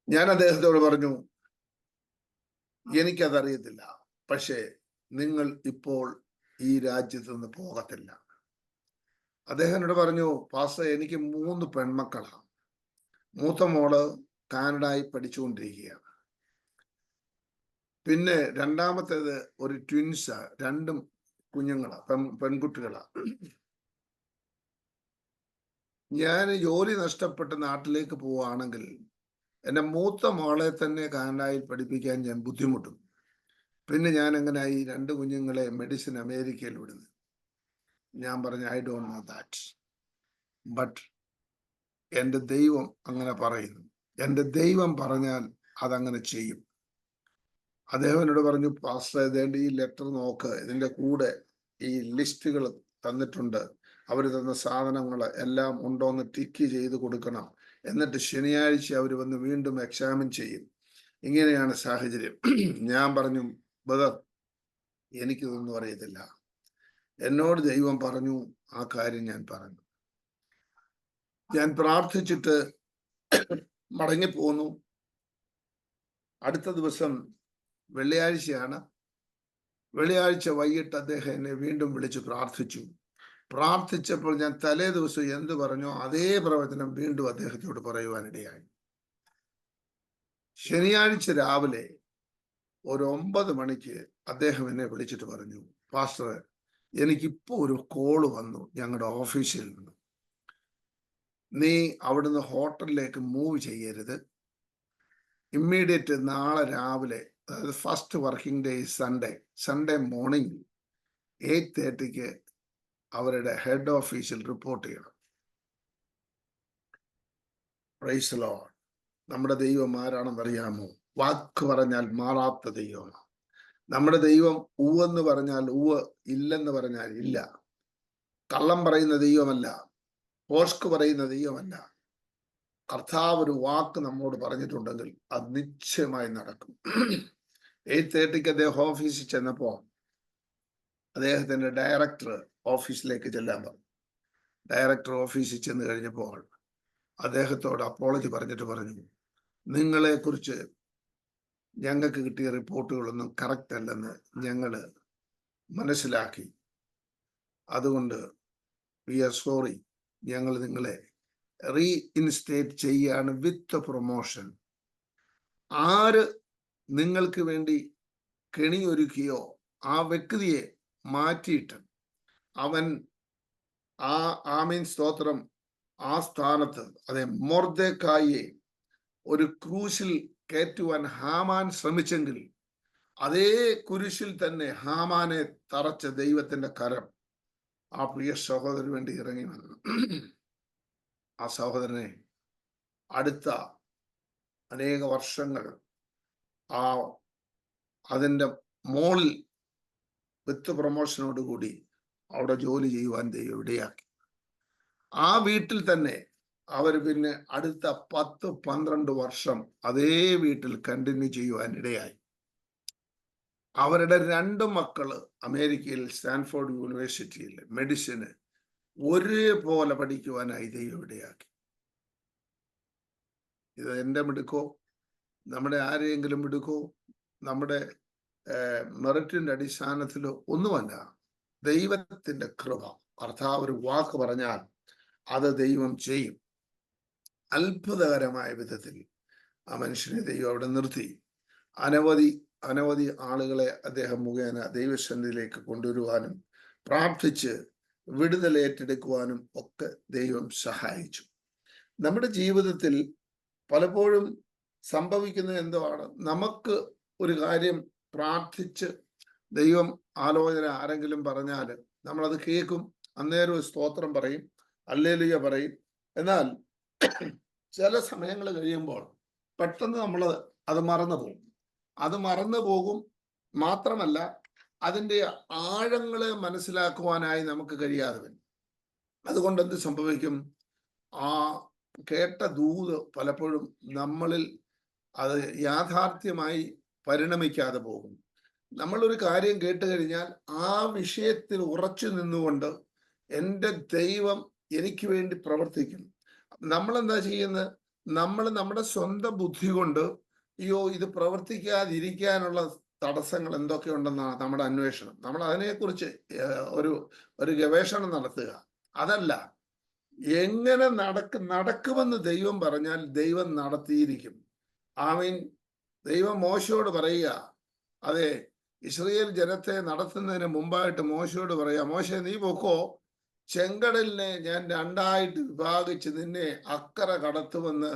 ഞാൻ അദ്ദേഹത്തോട് പറഞ്ഞു, എനിക്കതറിയത്തില്ല, പക്ഷേ നിങ്ങൾ ഇപ്പോൾ ഈ രാജ്യത്ത് നിന്ന് പോകത്തില്ല. അദ്ദേഹം എന്നോട് പറഞ്ഞു, പാസ്റ്റർ എനിക്ക് 3 പെൺമക്കളാണ്. മൂത്ത മോള് കാനഡയിൽ പഠിച്ചുകൊണ്ടിരിക്കുകയാണ്. പിന്നെ രണ്ടാമത്തേത് ഒരു ട്വിൻസാ, 2 കുഞ്ഞുങ്ങളാ, പെൺകുട്ടികളാ. ഞാൻ ജോലി നഷ്ടപ്പെട്ട് നാട്ടിലേക്ക് പോവുകയാണെങ്കിൽ എൻ്റെ മൂത്ത മോളെ തന്നെ കാനഡയിൽ പഠിപ്പിക്കാൻ ഞാൻ ബുദ്ധിമുട്ടും. പിന്നെ ഞാൻ എങ്ങനെ ഈ 2 കുഞ്ഞുങ്ങളെ മെഡിസിൻ അമേരിക്കയിൽ വിടുന്നു? ഞാൻ പറഞ്ഞു, I don't know that, but എൻ്റെ ദൈവം അങ്ങനെ പറയുന്നു. എൻ്റെ ദൈവം പറഞ്ഞാൽ അതങ്ങനെ ചെയ്യും. അദ്ദേഹം എന്നോട് പറഞ്ഞു, പാസ്റ്റർ ഇതേണ്ട ഈ ലെറ്റർ നോക്ക്, ഇതിൻ്റെ കൂടെ ഈ ലിസ്റ്റുകൾ തന്നിട്ടുണ്ട്, അവർ തന്ന സാധനങ്ങൾ എല്ലാം ഉണ്ടോന്ന് ടിക്ക് ചെയ്ത് കൊടുക്കണം, എന്നിട്ട് ശനിയാഴ്ച അവർ വന്ന് വീണ്ടും എക്സാമിൻ ചെയ്യും. ഇങ്ങനെയാണ് സാഹചര്യം. ഞാൻ പറഞ്ഞു, ബ്രദർ എനിക്കിതൊന്നും അറിയത്തില്ല, എന്നോട് ദൈവം പറഞ്ഞു, ആ കാര്യം ഞാൻ പറഞ്ഞു. ഞാൻ പ്രാർത്ഥിച്ചിട്ട് മടങ്ങിപ്പോന്നു. അടുത്ത ദിവസം വെള്ളിയാഴ്ചയാണ്. വെള്ളിയാഴ്ച വൈകിട്ട് അദ്ദേഹം എന്നെ വീണ്ടും വിളിച്ച് പ്രാർത്ഥിച്ചപ്പോൾ ഞാൻ തലേ ദിവസം എന്ത് പറഞ്ഞോ അതേ പ്രവചനം വീണ്ടും അദ്ദേഹത്തോട് പറയുവാനിടയായി. ശനിയാഴ്ച രാവിലെ ഒരു 9 മണിക്ക് അദ്ദേഹം എന്നെ വിളിച്ചിട്ട് പറഞ്ഞു, പാസ്റ്റർ എനിക്കിപ്പോ ഒരു കോള് വന്നു ഞങ്ങളുടെ ഓഫീസിൽ നിന്ന്, നീ അവിടുന്ന് ഹോട്ടലിലേക്ക് മൂവ് ചെയ്യരുത്, ഇമ്മീഡിയറ്റ് നാളെ രാവിലെ, അതായത് first working day Sunday morning 8:30 അവരുടെ ഹെഡ് ഓഫീസിൽ റിപ്പോർട്ട് ചെയ്യണം. Praise the Lord. നമ്മുടെ ദൈവം ആരാണെന്നറിയാമോ? വാക്ക് പറഞ്ഞാൽ മാറാത്ത ദൈവമാണ് നമ്മുടെ ദൈവം. ഉവെന്ന് പറഞ്ഞാൽ ഉവ്, ഇല്ലെന്ന് പറഞ്ഞാൽ ഇല്ല. കള്ളം പറയുന്ന ദൈവമല്ല, പോഷ്ക്ക് പറയുന്ന ദൈവമല്ല. കർത്താവ് ഒരു വാക്ക് നമ്മോട് പറഞ്ഞിട്ടുണ്ടെങ്കിൽ അത് നിശ്ചയമായി നടക്കും. 8:30 അദ്ദേഹം ഓഫീസിൽ ചെന്നപ്പോ അദ്ദേഹത്തിന്റെ ഡയറക്ടർ ഓഫീസിലേക്ക് ചെല്ലാൻ പറഞ്ഞു. ഡയറക്ടർ ഓഫീസിൽ ചെന്ന് കഴിഞ്ഞപ്പോൾ അദ്ദേഹത്തോട് അപ്പോളജി പറഞ്ഞിട്ട് പറഞ്ഞു, നിങ്ങളെ കുറിച്ച് ഞങ്ങൾക്ക് കിട്ടിയ റിപ്പോർട്ടുകളൊന്നും കറക്റ്റ് അല്ലെന്ന് ഞങ്ങൾ മനസ്സിലാക്കി, അതുകൊണ്ട് വി ആർ സോറി, ഞങ്ങൾ നിങ്ങളെ റീഇൻസ്റ്റേറ്റ് ചെയ്യാണ് വിത്ത് പ്രൊമോഷൻ. ആര് നിങ്ങൾക്ക് വേണ്ടി കെണിയൊരുക്കിയോ ആ വ്യക്തിയെ മാറ്റിയിട്ട് അവൻ ആമീൻ സ്തോത്രം ആ സ്ഥാനത്ത്, അതെ, മൊർദെഖായിയെ ഒരു ക്രൂശിൽ കയറ്റുവാൻ ഹാമാൻ ശ്രമിച്ചെങ്കിൽ അതേ കുരിശിൽ തന്നെ ഹാമാനെ തറച്ച ദൈവത്തിന്റെ കരം ആ പ്രിയ സഹോദരന് വേണ്ടി ഇറങ്ങി വന്നു. ആ സഹോദരനെ അടുത്ത അനേക വർഷങ്ങൾ അതിൻ്റെ മോളിൽ വിത്ത് പ്രൊമോഷനോടുകൂടി അവിടെ ജോലി ചെയ്യുവാൻ ദൈവം ഇടയാക്കി. ആ വീട്ടിൽ തന്നെ അവർ പിന്നെ അടുത്ത 10-12 വർഷം അതേ വീട്ടിൽ കണ്ടിന്യൂ ചെയ്യുവാൻ ഇടയായി. അവരുടെ 2 മക്കള് അമേരിക്കയിൽ സ്റ്റാൻഫോർഡ് യൂണിവേഴ്സിറ്റിയിൽ മെഡിസിന് ഒരേപോലെ പഠിക്കുവാനായി ദൈവം ഇടയാക്കി. ഇത് എൻ്റെ മിടുക്കോ, നമ്മുടെ ആരെയെങ്കിലും മിടുക്കോ, നമ്മുടെ മെറിറ്റിന്റെ അടിസ്ഥാനത്തിലോ ഒന്നുമല്ല. ദൈവത്തിന്റെ കൃപ. കർത്താവ് ഒരു വാക്ക് പറഞ്ഞാൽ അത് ദൈവം ചെയ്യും. അത്ഭുതകരമായ വിധത്തിൽ ആ മനുഷ്യനെ ദൈവം അവിടെ നിർത്തി അനവധി ആളുകളെ അദ്ദേഹം മുഖേന ദൈവസന്നിധിയിലേക്ക് കൊണ്ടുവരുവാനും പ്രാർത്ഥിച്ച് വിടുതൽ ഏറ്റെടുക്കുവാനും ഒക്കെ ദൈവം സഹായിച്ചു. നമ്മുടെ ജീവിതത്തിൽ പലപ്പോഴും സംഭവിക്കുന്നത് എന്തുവാണ്? നമുക്ക് ഒരു കാര്യം പ്രാർത്ഥിച്ച് ദൈവം ആലോചന ആരെങ്കിലും പറഞ്ഞാൽ നമ്മളത് കേൾക്കും, അന്നേരം ഒരു സ്തോത്രം പറയും, ഹല്ലേലൂയ പറയും. എന്നാൽ ചില സമയങ്ങൾ കഴിയുമ്പോൾ പെട്ടെന്ന് നമ്മൾ അത് മറന്നു പോകും. അത് മറന്നു പോകും. മാത്രമല്ല, അതിൻ്റെ ആഴങ്ങളെ മനസ്സിലാക്കുവാനായി നമുക്ക് കഴിയാതെ വരും. അതുകൊണ്ട് എന്ത് സംഭവിക്കും? ആ കേട്ട ദൂത് പലപ്പോഴും നമ്മളിൽ അത് യാഥാർത്ഥ്യമായി പരിണമിക്കാതെ പോകും. നമ്മളൊരു കാര്യം കേട്ട് കഴിഞ്ഞാൽ ആ വിഷയത്തിൽ ഉറച്ചു നിന്നുകൊണ്ട് എൻ്റെ ദൈവം എനിക്ക് വേണ്ടി പ്രവർത്തിക്കും. നമ്മളെന്താ ചെയ്യുന്നത്? നമ്മൾ നമ്മുടെ സ്വന്തം ബുദ്ധി കൊണ്ട് അയ്യോ ഇത് പ്രവർത്തിക്കാതിരിക്കാനുള്ള തടസ്സങ്ങൾ എന്തൊക്കെയുണ്ടെന്നാണ് നമ്മുടെ അന്വേഷണം. നമ്മൾ അതിനെക്കുറിച്ച് ഒരു ഗവേഷണം നടത്തുക. അതല്ല, എങ്ങനെ നടക്കുമെന്ന് ദൈവം പറഞ്ഞാൽ ദൈവം നടത്തിയിരിക്കും. ആമീൻ. ദൈവം മോശയോട് പറയുക, അതെ, ഇസ്രായേൽ ജനത്തെ നടത്തുന്നതിന് മുമ്പായിട്ട് മോശയോട് പറയാ, മോശെ നീ പൊക്കോ, ചെങ്കടലിനെ ഞാൻ രണ്ടായിട്ട് വിഭാഗിച്ച് നിന്നെ അക്കരെ കടത്തുമെന്ന്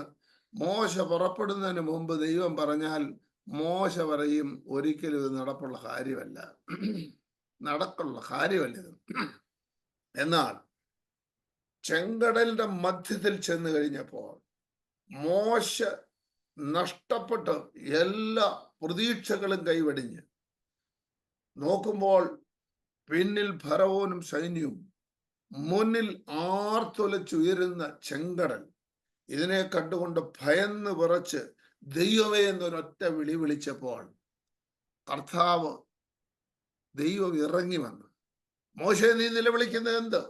മോശ പുറപ്പെടുന്നതിന് മുമ്പ് ദൈവം പറഞ്ഞാൽ മോശ പറയും, ഒരിക്കലും ഇത് നടപ്പുള്ള കാര്യമല്ല, നടക്കുള്ള കാര്യമല്ല ഇത്. എന്നാൽ ചെങ്കടലിന്റെ മധ്യത്തിൽ ചെന്ന് കഴിഞ്ഞപ്പോൾ മോശ നഷ്ടപ്പെട്ട് എല്ലാ പ്രതീക്ഷകളും കൈവടിഞ്ഞ് നോക്കുമ്പോൾ പിന്നിൽ ഫറവോനും സൈന്യവും, മുന്നിൽ ആർത്തൊലച്ചുയരുന്ന ചെങ്കടൽ. ഇതിനെ കണ്ടുകൊണ്ട് ഭയന്ന് വിറച്ച് ദൈവമേ എന്നൊരൊറ്റ വിളി വിളിച്ചപ്പോൾ കർത്താവ് ദൈവം ഇറങ്ങി വന്നു. മോശെ നീ നിലവിളിക്കുന്നത് എന്ത്?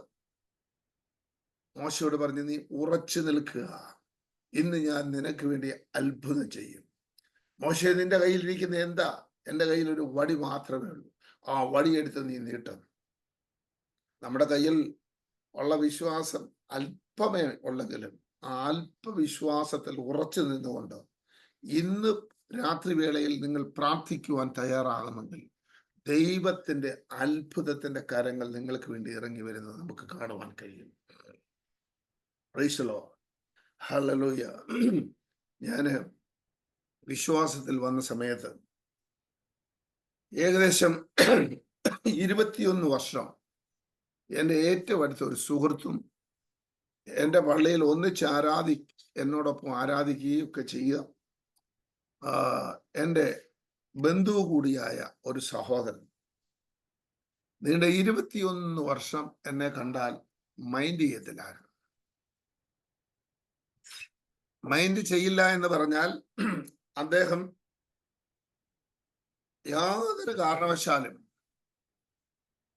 മോശയോട് പറഞ്ഞു, നീ ഉറച്ചു നിൽക്കുക, ഇന്ന് ഞാൻ നിനക്ക് വേണ്ടി അത്ഭുതം ചെയ്യും. മോശെ നിന്റെ കയ്യിലിരിക്കുന്ന എന്താ? എൻ്റെ കയ്യിൽ ഒരു വടി മാത്രമേ ഉള്ളൂ. ആ വടിയെടുത്ത് നീ നീട്ടും. നമ്മുടെ കയ്യിൽ ഉള്ള വിശ്വാസം അല്പമേ ഉള്ളെങ്കിലും ആ അല്പവിശ്വാസത്തിൽ ഉറച്ചു നിന്നുകൊണ്ട് ഇന്ന് രാത്രി വേളയിൽ നിങ്ങൾ പ്രാർത്ഥിക്കുവാൻ തയ്യാറാകുമെങ്കിൽ ദൈവത്തിന്റെ അത്ഭുതത്തിന്റെ കരങ്ങൾ നിങ്ങൾക്ക് വേണ്ടി ഇറങ്ങി വരുന്നത് നമുക്ക് കാണുവാൻ കഴിയും. Praise the Lord. ഹല്ലേലൂയ. ഞാന് വിശ്വാസത്തിൽ വന്ന സമയത്ത് ഏകദേശം 21 വർഷം എൻ്റെ ഏറ്റവും അടുത്ത ഒരു സുഹൃത്തും എൻ്റെ പള്ളിയിൽ ഒന്നിച്ച് എന്നോടൊപ്പം ആരാധിക്കുകയും ഒക്കെ ചെയ്യുക എൻ്റെ ബന്ധു കൂടിയായ ഒരു സഹോദരൻ നീണ്ട 21 വർഷം എന്നെ കണ്ടാൽ മൈൻഡ് ചെയ്യത്തില്ലായിരുന്നു. മൈൻഡ് ചെയ്യില്ല എന്ന് പറഞ്ഞാൽ അദ്ദേഹം യാതൊരു കാരണവശാലും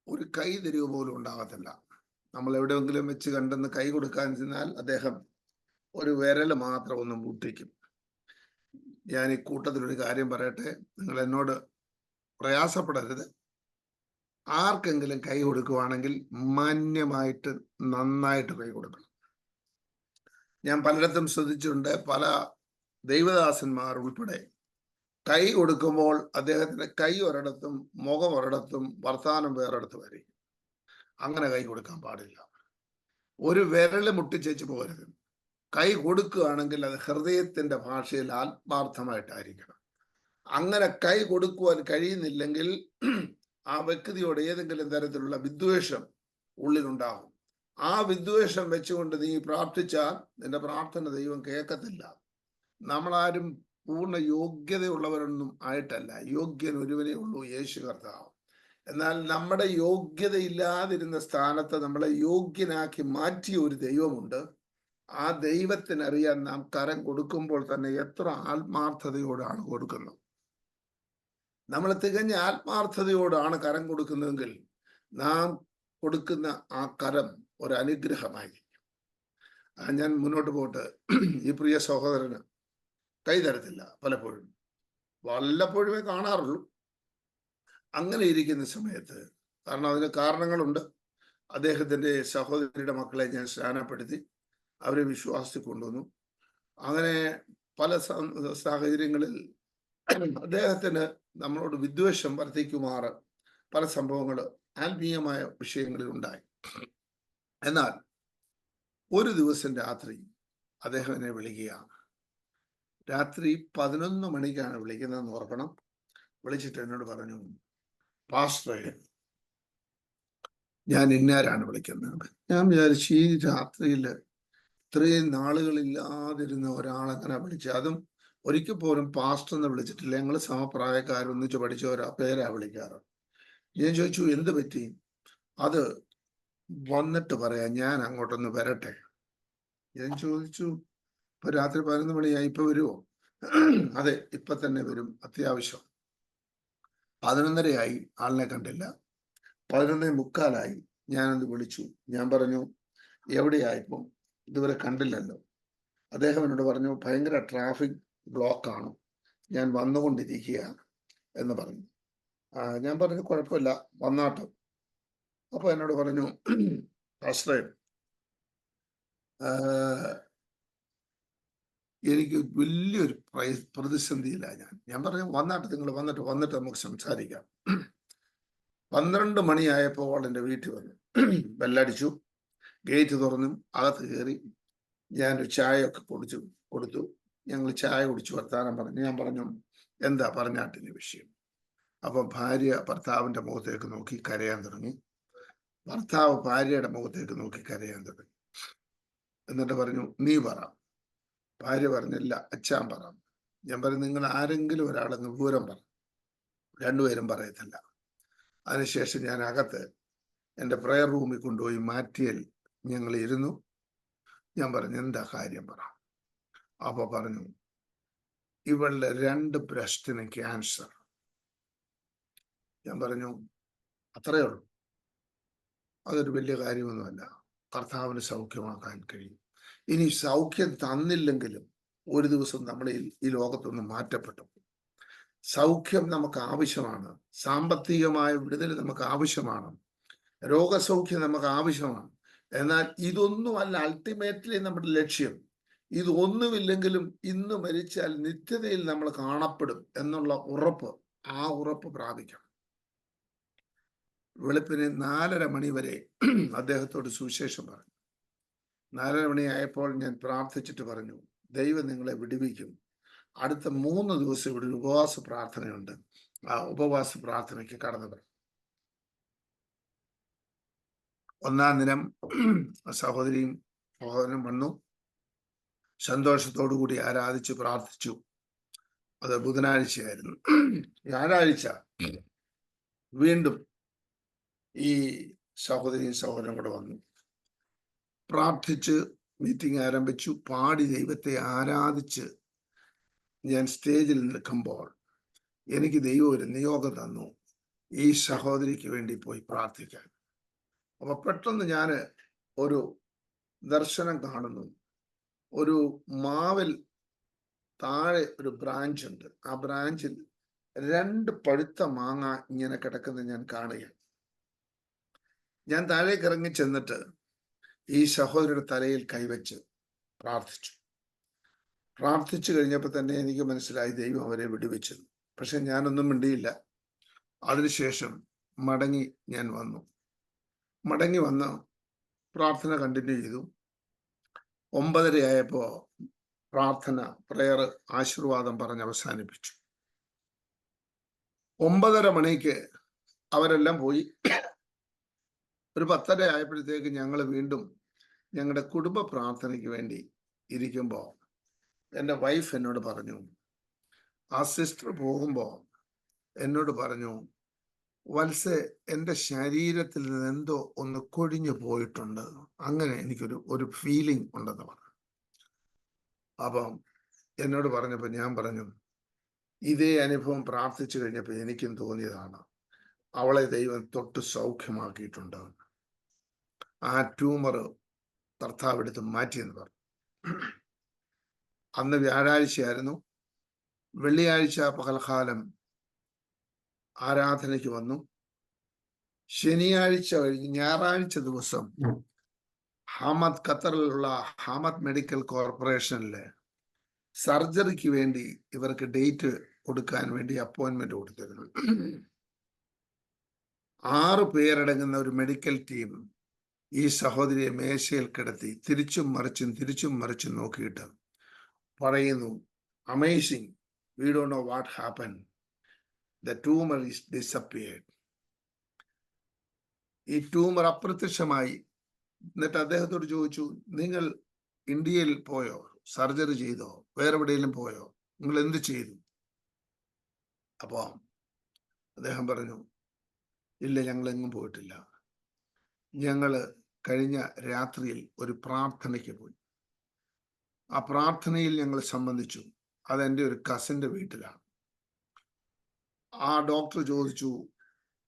ഒരു കൈ തിരിവ് പോലും ഉണ്ടാകത്തില്ല. നമ്മൾ എവിടെയെങ്കിലും വെച്ച് കണ്ടെന്ന് കൈ കൊടുക്കാൻ ചെന്നാൽ അദ്ദേഹം ഒരു വിരൽ മാത്രം ഒന്ന് മുട്ടിക്കും. ഞാൻ ഈ കൂട്ടത്തിലൊരു കാര്യം പറയട്ടെ, നിങ്ങൾ എന്നോട് പ്രയാസപ്പെടരുത്. ആർക്കെങ്കിലും കൈ കൊടുക്കുവാണെങ്കിൽ മാന്യമായിട്ട് നന്നായിട്ട് കൈ കൊടുക്കണം. ഞാൻ പലയിടത്തും ശ്രദ്ധിച്ചിട്ടുണ്ട്, പല ദൈവദാസന്മാർ ഉൾപ്പെടെ കൈ കൊടുക്കുമ്പോൾ അദ്ദേഹത്തിന്റെ കൈ ഒരിടത്തും മുഖം ഒരിടത്തും വർത്താനം വേറെടുത്ത് വരും. അങ്ങനെ കൈ കൊടുക്കാൻ പാടില്ല. ഒരു വിരല് മുട്ടിച്ചേച്ച് പോകരുത്. കൈ കൊടുക്കുകയാണെങ്കിൽ അത് ഹൃദയത്തിന്റെ ഭാഷയിൽ ആത്മാർത്ഥമായിട്ടായിരിക്കണം. അങ്ങനെ കൈ കൊടുക്കുവാൻ കഴിയുന്നില്ലെങ്കിൽ ആ വ്യക്തിയോട് ഏതെങ്കിലും തരത്തിലുള്ള വിദ്വേഷം ഉള്ളിലുണ്ടാകും. ആ വിദ്വേഷം വെച്ചുകൊണ്ട് നീ പ്രാർത്ഥിച്ചാൽ നിന്റെ പ്രാർത്ഥന ദൈവം കേൾക്കത്തില്ല. നമ്മളാരും പൂർണ്ണ യോഗ്യതയുള്ളവരൊന്നും ആയിട്ടല്ല. യോഗ്യൻ ഒരുവനേ ഉള്ളൂ, യേശു കർത്താവ്. എന്നാൽ നമ്മുടെ യോഗ്യതയില്ലാതിരുന്ന സ്ഥാനത്ത് നമ്മളെ യോഗ്യനാക്കി മാറ്റിയ ഒരു ദൈവമുണ്ട്. ആ ദൈവത്തിനറിയാൻ നാം കരം കൊടുക്കുമ്പോൾ തന്നെ എത്ര ആത്മാർത്ഥതയോടാണ് കൊടുക്കുന്നത്. നമ്മൾ തികഞ്ഞ ആത്മാർത്ഥതയോടാണ് കരം കൊടുക്കുന്നതെങ്കിൽ നാം കൊടുക്കുന്ന ആ കരം ഒരു അനുഗ്രഹമായിരിക്കും. ഞാൻ മുന്നോട്ട് പോയിട്ട് ഈ പ്രിയ സഹോദരന് കൈ തരത്തില്ല. പലപ്പോഴും വല്ലപ്പോഴുമേ കാണാറുള്ളൂ. അങ്ങനെ ഇരിക്കുന്ന സമയത്ത്, കാരണം അതിന് കാരണങ്ങളുണ്ട്, അദ്ദേഹത്തിന്റെ സഹോദരിയുടെ മക്കളെ ഞാൻ സ്നാനപ്പെടുത്തി അവരെ വിശ്വാസത്തിൽ കൊണ്ടുവന്നു. അങ്ങനെ പല സാഹചര്യങ്ങളിൽ അദ്ദേഹത്തിന് നമ്മളോട് വിദ്വേഷം വർദ്ധിക്കുമാറ് പല സംഭവങ്ങൾ ആത്മീയമായ വിഷയങ്ങളിൽ ഉണ്ടായി. എന്നാൽ ഒരു ദിവസം രാത്രി അദ്ദേഹം എന്നെ വിളിക്കുകയാണ്. രാത്രി 11 മണിക്കാണ് വിളിക്കുന്നതെന്ന് ഓർക്കണം. വിളിച്ചിട്ട് എന്നോട് പറഞ്ഞു, പാസ്റ്ററെ, ഞാൻ ഇന്നാരാണ് വിളിക്കുന്നത്. ഞാൻ വിചാരിച്ചു ഈ രാത്രിയിൽ ഇത്രയും നാളുകളില്ലാതിരുന്ന ഒരാളെങ്ങനെ വിളിച്ചു, അതും ഒരിക്കൽ പോലും പാസ്റ്റർ എന്ന് വിളിച്ചിട്ടില്ല. ഞങ്ങൾ സമപ്രായക്കാരൊന്നിച്ച് പഠിച്ച പേരാ വിളിക്കാറ്. ഞാൻ ചോദിച്ചു, എന്ത് പറ്റി? അത് വന്നിട്ട് പറയാം, ഞാൻ അങ്ങോട്ടൊന്ന് വരട്ടെ. ഞാൻ ചോദിച്ചു, ഇപ്പൊ രാത്രി 11 മണിയായി, ഇപ്പൊ വരുമോ? അതെ, ഇപ്പൊ തന്നെ വരും, അത്യാവശ്യം. 11:30 ആളിനെ കണ്ടില്ല. 11:45 ഞാനൊന്ന് വിളിച്ചു. ഞാൻ പറഞ്ഞു, എവിടെയായിപ്പം? ഇതുവരെ കണ്ടില്ലല്ലോ. അദ്ദേഹം എന്നോട് പറഞ്ഞു, ഭയങ്കര ട്രാഫിക് ബ്ലോക്കാണ്, ഞാൻ വന്നുകൊണ്ടിരിക്കുക എന്ന് പറഞ്ഞു. ഞാൻ പറഞ്ഞു, കുഴപ്പമില്ല, വന്നാട്ടോ. അപ്പൊ എന്നോട് പറഞ്ഞു, പാസ്റ്ററെ, എനിക്ക് വലിയൊരു പ്രതിസന്ധിയിലാണ് ഞാൻ പറഞ്ഞു, വന്നാട്ട്, നിങ്ങൾ വന്നിട്ട് നമുക്ക് സംസാരിക്കാം. 12 മണിയായപ്പോൾ എൻ്റെ വീട്ടിൽ വന്നു, ബെല്ലടിച്ചു, ഗേറ്റ് തുറന്നു, അകത്ത് കയറി. ഞാനൊരു ചായയൊക്കെ കൊടുത്തു. ഞങ്ങൾ ചായ കുടിച്ചു, വർത്താനം പറഞ്ഞു. ഞാൻ പറഞ്ഞു, എന്താ പറഞ്ഞാട്ടിന്റെ വിഷയം? അപ്പൊ ഭാര്യ ഭർത്താവിന്റെ മുഖത്തേക്ക് നോക്കി കരയാൻ തുടങ്ങി. ഭർത്താവ് ഭാര്യയുടെ മുഖത്തേക്ക് നോക്കി കരയാൻ തുടങ്ങി. എന്നിട്ട് പറഞ്ഞു, നീ പറ. ഭാര്യ പറഞ്ഞില്ല, അച്ഛാൻ പറ. ഞാൻ പറഞ്ഞു, നിങ്ങൾ ആരെങ്കിലും ഒരാളെന്ന് വിവരം പറ. രണ്ടുപേരും പറയത്തില്ല. അതിനുശേഷം ഞാൻ അകത്ത് എൻ്റെ പ്രയർ റൂമിൽ കൊണ്ടുപോയി മാറ്റിയൽ ഞങ്ങൾ ഇരുന്നു. ഞാൻ പറഞ്ഞു, എന്താ കാര്യം പറ. അപ്പൊ പറഞ്ഞു, ഇവളുടെ 2 ബ്രസ്റ്റിന് ക്യാൻസർ. ഞാൻ പറഞ്ഞു, അത്രയേ ഉള്ളൂ, അതൊരു വലിയ കാര്യമൊന്നുമല്ല, കർത്താവിന് സൗഖ്യമാക്കാൻ കഴിയും. ഇനി സൗഖ്യം തന്നില്ലെങ്കിലും ഒരു ദിവസം നമ്മൾ ഈ ലോകത്തൊന്ന് മാറ്റപ്പെട്ടു. സൗഖ്യം നമുക്ക് ആവശ്യമാണ്, സാമ്പത്തികമായ വിടുതൽ നമുക്ക് ആവശ്യമാണ്, രോഗസൗഖ്യം നമുക്ക് ആവശ്യമാണ്. എന്നാൽ ഇതൊന്നുമല്ല അൾട്ടിമേറ്റ്ലി നമ്മുടെ ലക്ഷ്യം. ഇതൊന്നുമില്ലെങ്കിലും ഇന്ന് മരിച്ചാൽ നിത്യതയിൽ നമ്മൾ കാണപ്പെടും എന്നുള്ള ഉറപ്പ്, ആ ഉറപ്പ് പ്രാപിക്കണം. വെളുപ്പിന് 4:30 മണി വരെ അദ്ദേഹത്തോട് സുവിശേഷം പറഞ്ഞു. 4:30 മണിയായപ്പോൾ ഞാൻ പ്രാർത്ഥിച്ചിട്ട് പറഞ്ഞു, ദൈവം നിങ്ങളെ വിടുവിക്കും. അടുത്ത 3 ദിവസം ഇവിടെ ഒരു ഉപവാസ പ്രാർത്ഥനയുണ്ട്, ആ ഉപവാസ പ്രാർത്ഥനയ്ക്ക് കടന്നു വരും. 1-ാം ദിനം സഹോദരിയും സഹോദരനും വന്നു, സന്തോഷത്തോടു കൂടി ആരാധിച്ചു പ്രാർത്ഥിച്ചു. അത് ബുധനാഴ്ചയായിരുന്നു. വ്യാഴാഴ്ച വീണ്ടും ഈ സഹോദരിയും സഹോദരനും കൂടെ വന്നു, പ്രാർത്ഥിച്ച് മീറ്റിംഗ് ആരംഭിച്ചു. പാടി ദൈവത്തെ ആരാധിച്ച് ഞാൻ സ്റ്റേജിൽ നിൽക്കുമ്പോൾ എനിക്ക് ദൈവം ഒരു നിയോഗം തന്നു, ഈ സഹോദരിക്ക് വേണ്ടി പോയി പ്രാർത്ഥിക്കാൻ. അപ്പൊ പെട്ടെന്ന് ഞാൻ ഒരു ദർശനം കാണുന്നു. ഒരു മാവിൽ താഴെ ഒരു ബ്രാഞ്ച് ഉണ്ട്. ആ ബ്രാഞ്ചിൽ 2 പഴുത്ത മാങ്ങ ഇങ്ങനെ കിടക്കുന്നത് ഞാൻ കാണുകയാണ്. ഞാൻ താഴേക്ക് ഇറങ്ങി ചെന്നിട്ട് ഈ സഹോദരിയുടെ തലയിൽ കൈവച്ച് പ്രാർത്ഥിച്ചു കഴിഞ്ഞപ്പോൾ തന്നെ എനിക്ക് മനസ്സിലായി ദൈവം അവരെ വിടുവിച്ചു. പക്ഷെ ഞാനൊന്നും മിണ്ടിയില്ല. അതിനുശേഷം മടങ്ങി വന്ന് പ്രാർത്ഥന കണ്ടിന്യൂ ചെയ്തു. 9:30 ആയപ്പോ പ്രയർ ആശീർവാദം പറഞ്ഞ് അവസാനിപ്പിച്ചു. 9:30 മണിക്ക് അവരെല്ലാം പോയി. ഒരു 10:30 ആയപ്പോഴത്തേക്ക് ഞങ്ങൾ വീണ്ടും ഞങ്ങളുടെ കുടുംബ പ്രാർത്ഥനയ്ക്ക് വേണ്ടി ഇരിക്കുമ്പോൾ എൻ്റെ വൈഫ് എന്നോട് പറഞ്ഞു, ആ സിസ്റ്റർ പോകുമ്പോൾ എന്നോട് പറഞ്ഞു, വത്സെ, എൻ്റെ ശരീരത്തിൽ നിന്ന് എന്തോ ഒന്ന് കൊഴിഞ്ഞു പോയിട്ടുണ്ട്, അങ്ങനെ എനിക്കൊരു ഫീലിംഗ് ഉണ്ടെന്ന് പറഞ്ഞു. അപ്പം എന്നോട് പറഞ്ഞപ്പോൾ ഞാൻ പറഞ്ഞു, ഇതേ അനുഭവം പ്രാർത്ഥിച്ചു കഴിഞ്ഞപ്പോൾ എനിക്കും തോന്നിയതാണ്, അവളെ ദൈവം തൊട്ട് സൗഖ്യമാക്കിയിട്ടുണ്ട്, ആ ട്യൂമർ കർത്താവ് എടുത്ത് മാറ്റിയെന്ന് പറഞ്ഞു. അന്ന് വ്യാഴാഴ്ചയായിരുന്നു. വെള്ളിയാഴ്ച പകൽക്കാലം ആരാധനയ്ക്ക് വന്നു. ശനിയാഴ്ച കഴിഞ്ഞ് ഞായറാഴ്ച ദിവസം ഖത്തറിലുള്ള ഹാമദ് മെഡിക്കൽ കോർപ്പറേഷനിലെ സർജറിക്ക് വേണ്ടി ഇവർക്ക് ഡേറ്റ് കൊടുക്കാൻ വേണ്ടി അപ്പോയിന്റ്മെന്റ് കൊടുത്തിരുന്നു. 6 പേരടങ്ങുന്ന ഒരു മെഡിക്കൽ ടീം ഈ സഹോദരിയെ മേശയിൽ കിടത്തി തിരിച്ചും മറിച്ചും നോക്കിയിട്ട് പറയുന്നു, amazing. We don't know what happened. The tumor is disappeared. ഈ ട്യൂമർ അപ്രത്യക്ഷമായി. എന്നിട്ട് അദ്ദേഹത്തോട് ചോദിച്ചു, നിങ്ങൾ ഇന്ത്യയിൽ പോയോ, സർജറി ചെയ്തോ, വേറെ എവിടെയെങ്കിലും പോയോ, നിങ്ങൾ എന്ത് ചെയ്തു? അപ്പോ അദ്ദേഹം പറഞ്ഞു, ഇല്ല, ഞങ്ങൾ എങ്ങും പോയിട്ടില്ല. ഞങ്ങള് കഴിഞ്ഞ രാത്രിയിൽ ഒരു പ്രാർത്ഥനയ്ക്ക് പോയി. ആ പ്രാർത്ഥനയിൽ ഞങ്ങൾ സംബന്ധിച്ചു. അതെൻ്റെ ഒരു കസിന്റെ വീട്ടിലാണ്. ആ ഡോക്ടർ ചോദിച്ചു,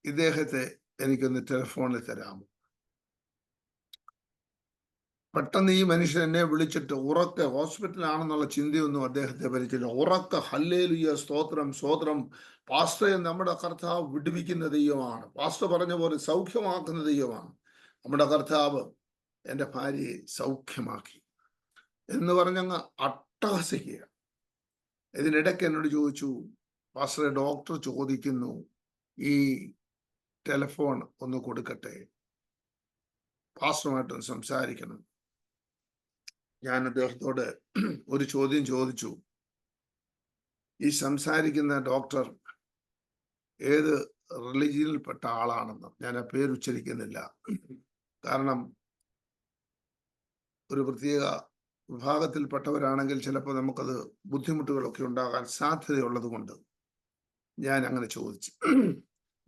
ഇദ്ദേഹത്തെ എനിക്കൊന്ന് ടെലിഫോണിൽ തരാമോ? പെട്ടെന്ന് ഈ മനുഷ്യൻ എന്നെ വിളിച്ചിട്ട് ഉറക്കെ, ഹോസ്പിറ്റലാണെന്നുള്ള ചിന്തയൊന്നും അദ്ദേഹത്തെ ഭരിച്ചില്ല, ഉറക്കെ ഹല്ലേലൂയ, സ്തോത്രം സ്തോത്രം, പാസ്റ്ററെ നമ്മുടെ കർത്താവ് വിടുവിക്കുന്ന ദൈവമാണ്, പാസ്റ്റർ പറഞ്ഞ പോലെ സൗഖ്യമാക്കുന്ന ദൈവമാണ്, നമ്മുടെ കർത്താവ് എൻ്റെ ഭാര്യയെ സൗഖ്യമാക്കി എന്ന് പറഞ്ഞങ്ങ് അട്ടഹസിക്കുക. ഇതിനിടയ്ക്ക് എന്നോട് ചോദിച്ചു, പാസ്റ്ററെ ഡോക്ടർ ചോദിക്കുന്നു ഈ ടെലിഫോൺ ഒന്ന് കൊടുക്കട്ടെ, പാസ്റ്ററുമായിട്ടൊന്ന് സംസാരിക്കണം. ഞാൻ അദ്ദേഹത്തോട് ഒരു ചോദ്യം ചോദിച്ചു, ഈ സംസാരിക്കുന്ന ഡോക്ടർ ഏത് റിലിജിയനിൽപ്പെട്ട ആളാണെന്ന്. ഞാൻ ആ പേര് ഉച്ചരിക്കുന്നില്ല, കാരണം ഒരു പ്രത്യേക വിഭാഗത്തിൽപ്പെട്ടവരാണെങ്കിൽ ചിലപ്പോൾ നമുക്കത് ബുദ്ധിമുട്ടുകളൊക്കെ ഉണ്ടാകാൻ സാധ്യതയുള്ളത് കൊണ്ട് ഞാൻ അങ്ങനെ ചോദിച്ചു.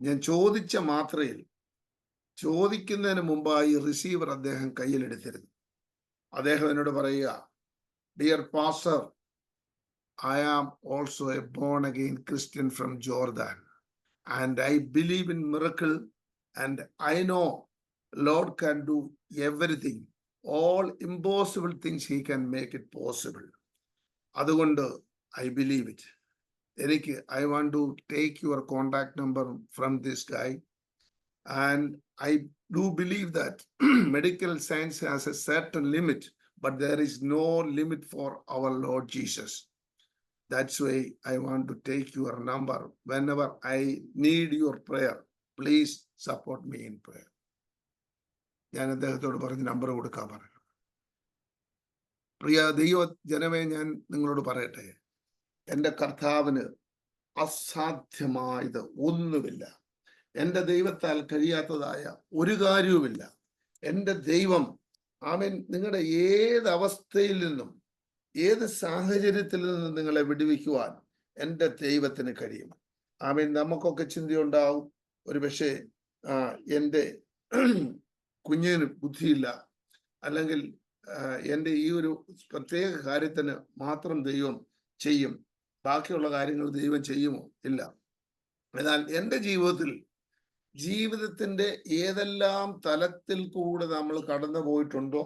ഞാൻ ചോദിച്ച മാത്രയിൽ ചോദിക്കുന്നതിന് മുമ്പായി റിസീവർ അദ്ദേഹം കയ്യിലെടുത്തിരുന്നു. അദ്ദേഹം എന്നോട് പറയുക, dear pastor, I am also a born again Christian from Jordan, and I believe in miracle, and I know Lord can do everything. All impossible things he can make it possible. അതുകൊണ്ട് I believe it. I want to take your contact number from this guy, and I do believe that medical science has a certain limit, but there is no limit for our Lord Jesus. That's why I want to take your number. Whenever I need your prayer, please support me in prayer. ഞാൻ അദ്ദേഹത്തോട് പറഞ്ഞ് number കൊടുക്കാൻ പറഞ്ഞു. പ്രിയ ദൈവ ജനമേ, ഞാൻ നിങ്ങളോട് പറയട്ടെ, എൻ്റെ കർത്താവിന് അസാധ്യമായത് ഒന്നുമില്ല. എൻ്റെ ദൈവത്താൽ കഴിയാത്തതായ ഒരു കാര്യവുമില്ല. എൻ്റെ ദൈവം, ആമേൻ, നിങ്ങളുടെ ഏത് അവസ്ഥയിൽ നിന്നും ഏത് സാഹചര്യത്തിൽ നിന്നും നിങ്ങളെ വിടുവിക്കുവാൻ എൻ്റെ ദൈവത്തിന് കഴിയും. ആമേൻ. നമുക്കൊക്കെ ചിന്തയുണ്ടാവും, ഒരു പക്ഷേ എൻ്റെ കുഞ്ഞിന് ബുദ്ധിയില്ല, അല്ലെങ്കിൽ എൻ്റെ ഈ ഒരു പ്രത്യേക കാര്യത്തിന് മാത്രം ദൈവം ചെയ്യും, ബാക്കിയുള്ള കാര്യങ്ങൾ ദൈവം ചെയ്യുമോ? ഇല്ല. എന്നാൽ എൻ്റെ ജീവിതത്തിൻ്റെ ഏതെല്ലാം തലത്തിൽ കൂടെ നമ്മൾ കടന്നു പോയിട്ടുണ്ടോ,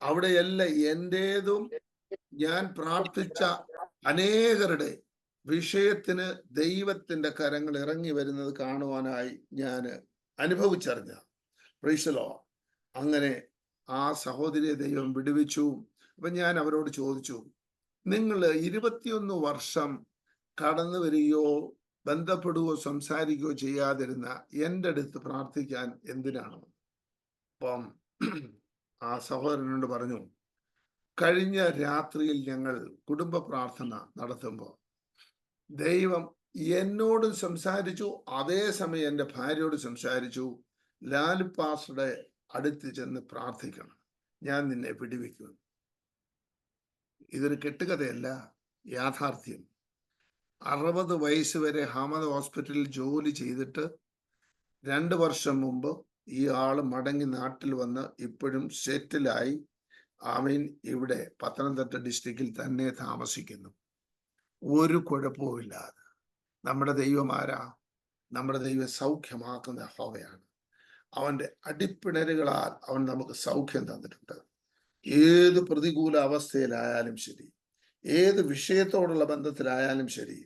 അവിടെയെല്ലാം എൻ്റേതും ഞാൻ പ്രാർത്ഥിച്ച അനേകരുടെ വിഷയത്തിന് ദൈവത്തിന്റെ കരങ്ങൾ ഇറങ്ങി വരുന്നത് കാണുവാനായി ഞാൻ അനുഭവിച്ചറിഞ്ഞ. Praise the Lord. അങ്ങനെ ആ സഹോദരിയെ ദൈവം വിടുവിച്ചു. അപ്പൊ ഞാൻ അവരോട് ചോദിച്ചു, നിങ്ങൾ 21 വർഷം കടന്നു വരികയോ ബന്ധപ്പെടുകയോ സംസാരിക്കുകയോ ചെയ്യാതിരുന്ന എൻ്റെ അടുത്ത് പ്രാർത്ഥിക്കാൻ എന്തിനാണ്? അപ്പം ആ സഹോദരനോട് പറഞ്ഞു, കഴിഞ്ഞ രാത്രിയിൽ ഞങ്ങൾ കുടുംബ പ്രാർത്ഥന നടത്തുമ്പോൾ ദൈവം എന്നോടും സംസാരിച്ചു, അതേസമയം എൻ്റെ ഭാര്യയോട് സംസാരിച്ചു, ലാൽ പാസ്റ്ററുടെ അടുത്ത് ചെന്ന് പ്രാർത്ഥിക്കണം, ഞാൻ നിന്നെ വിടുവിക്കും. ഇതൊരു കെട്ടുകഥയല്ല, യാഥാർത്ഥ്യം. 60 വയസ്സ് വരെ ഹമദ് ഹോസ്പിറ്റലിൽ ജോലി ചെയ്തിട്ട് 2 വർഷം മുമ്പ് ഈ ആള് മടങ്ങി നാട്ടിൽ വന്ന് ഇപ്പോഴും സെറ്റിലായി. ആമീൻ. ഇവിടെ പത്തനംതിട്ട ഡിസ്ട്രിക്റ്റിൽ തന്നെ താമസിക്കുന്നു, ഒരു കുഴപ്പവുമില്ലാതെ. നമ്മുടെ ദൈവം ആരാ? നമ്മുടെ ദൈവം സൗഖ്യമാക്കുന്ന യഹോവയാണ്. അവന്റെ അടിപ്പിണരുകളാൽ അവൻ നമുക്ക് സൗഖ്യം തന്നിട്ടുണ്ട്. ഏത് പ്രതികൂല അവസ്ഥയിലായാലും ശരി, ഏത് വിഷയത്തോടുള്ള ബന്ധത്തിലായാലും ശരി,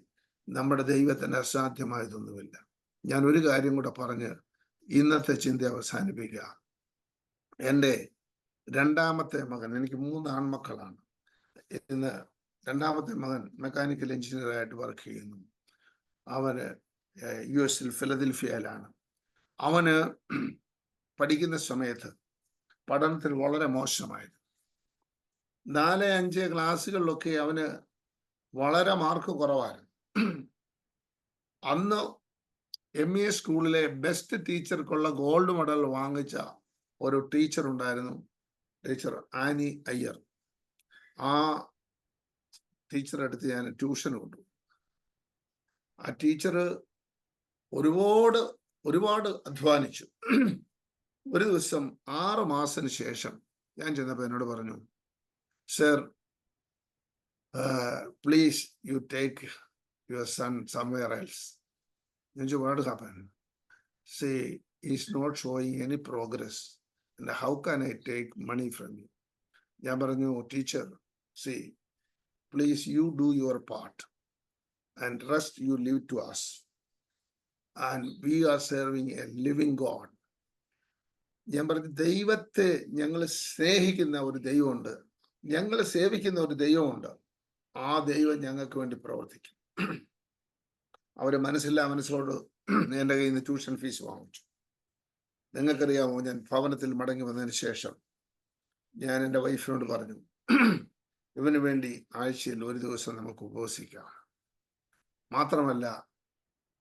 നമ്മുടെ ദൈവത്തിന് അസാധ്യമായതൊന്നുമില്ല. ഞാൻ ഒരു കാര്യം കൂടെ പറഞ്ഞ് ഇന്നത്തെ ചിന്ത അവസാനിപ്പിക്കുക. എൻ്റെ രണ്ടാമത്തെ മകൻ, എനിക്ക് 3 ആൺമക്കളാണ്. ഇന്ന് രണ്ടാമത്തെ മകൻ മെക്കാനിക്കൽ എഞ്ചിനീയറായിട്ട് വർക്ക് ചെയ്യുന്നു. അവന് US ഫിലദൽഫിയയിലാണ്. അവന് പഠിക്കുന്ന സമയത്ത് പഠനത്തിൽ വളരെ മോശമായത്. 4-5 ക്ലാസ്സുകളിലൊക്കെ അവന് വളരെ മാർക്ക് കുറവായിരുന്നു. അന്ന് ME സ്കൂളിലെ ബെസ്റ്റ് ടീച്ചർക്കുള്ള ഗോൾഡ് മെഡൽ വാങ്ങിച്ച ഒരു ടീച്ചർ ഉണ്ടായിരുന്നു, ടീച്ചർ ആനി അയ്യർ. ആ ടീച്ചറെ അടുത്ത് ഞാൻ ട്യൂഷൻ കൊണ്ടു. ആ ടീച്ചർ ഒരുപാട് അധ്വാനിച്ചു. ഒരു ദിവസം 6 മാസത്തിന് ശേഷം ഞാൻ ചെന്നപ്പോൾ എന്നോട് പറഞ്ഞു, sir, please you take your son somewhere else. ഞാൻ ചോദിച്ചു, what happened? She is not showing any progress and how can I take money from you? ഞാൻ പറഞ്ഞു, teacher, say please you do your part and rest you leave to us and we are serving a living god. ഞാൻ പറഞ്ഞു, ദൈവത്തെ ഞങ്ങൾ സ്നേഹിക്കുന്ന ഒരു ദൈവമുണ്ട്, ഞങ്ങൾ സേവിക്കുന്ന ഒരു ദൈവമുണ്ട്. ആ ദൈവം ഞങ്ങൾക്ക് വേണ്ടി പ്രവർത്തിക്കും. അവര് മനസ്സോട് എൻ്റെ കയ്യിൽ നിന്ന് ട്യൂഷൻ ഫീസ് വാങ്ങിച്ചു. നിങ്ങൾക്കറിയാമോ, ഞാൻ ഭവനത്തിൽ മടങ്ങി വന്നതിന് ശേഷം ഞാൻ എൻ്റെ വൈഫിനോട് പറഞ്ഞു, ഇവന് വേണ്ടി ആഴ്ചയിൽ ഒരു ദിവസം നമുക്ക് ഉപവസിക്കാം. മാത്രമല്ല,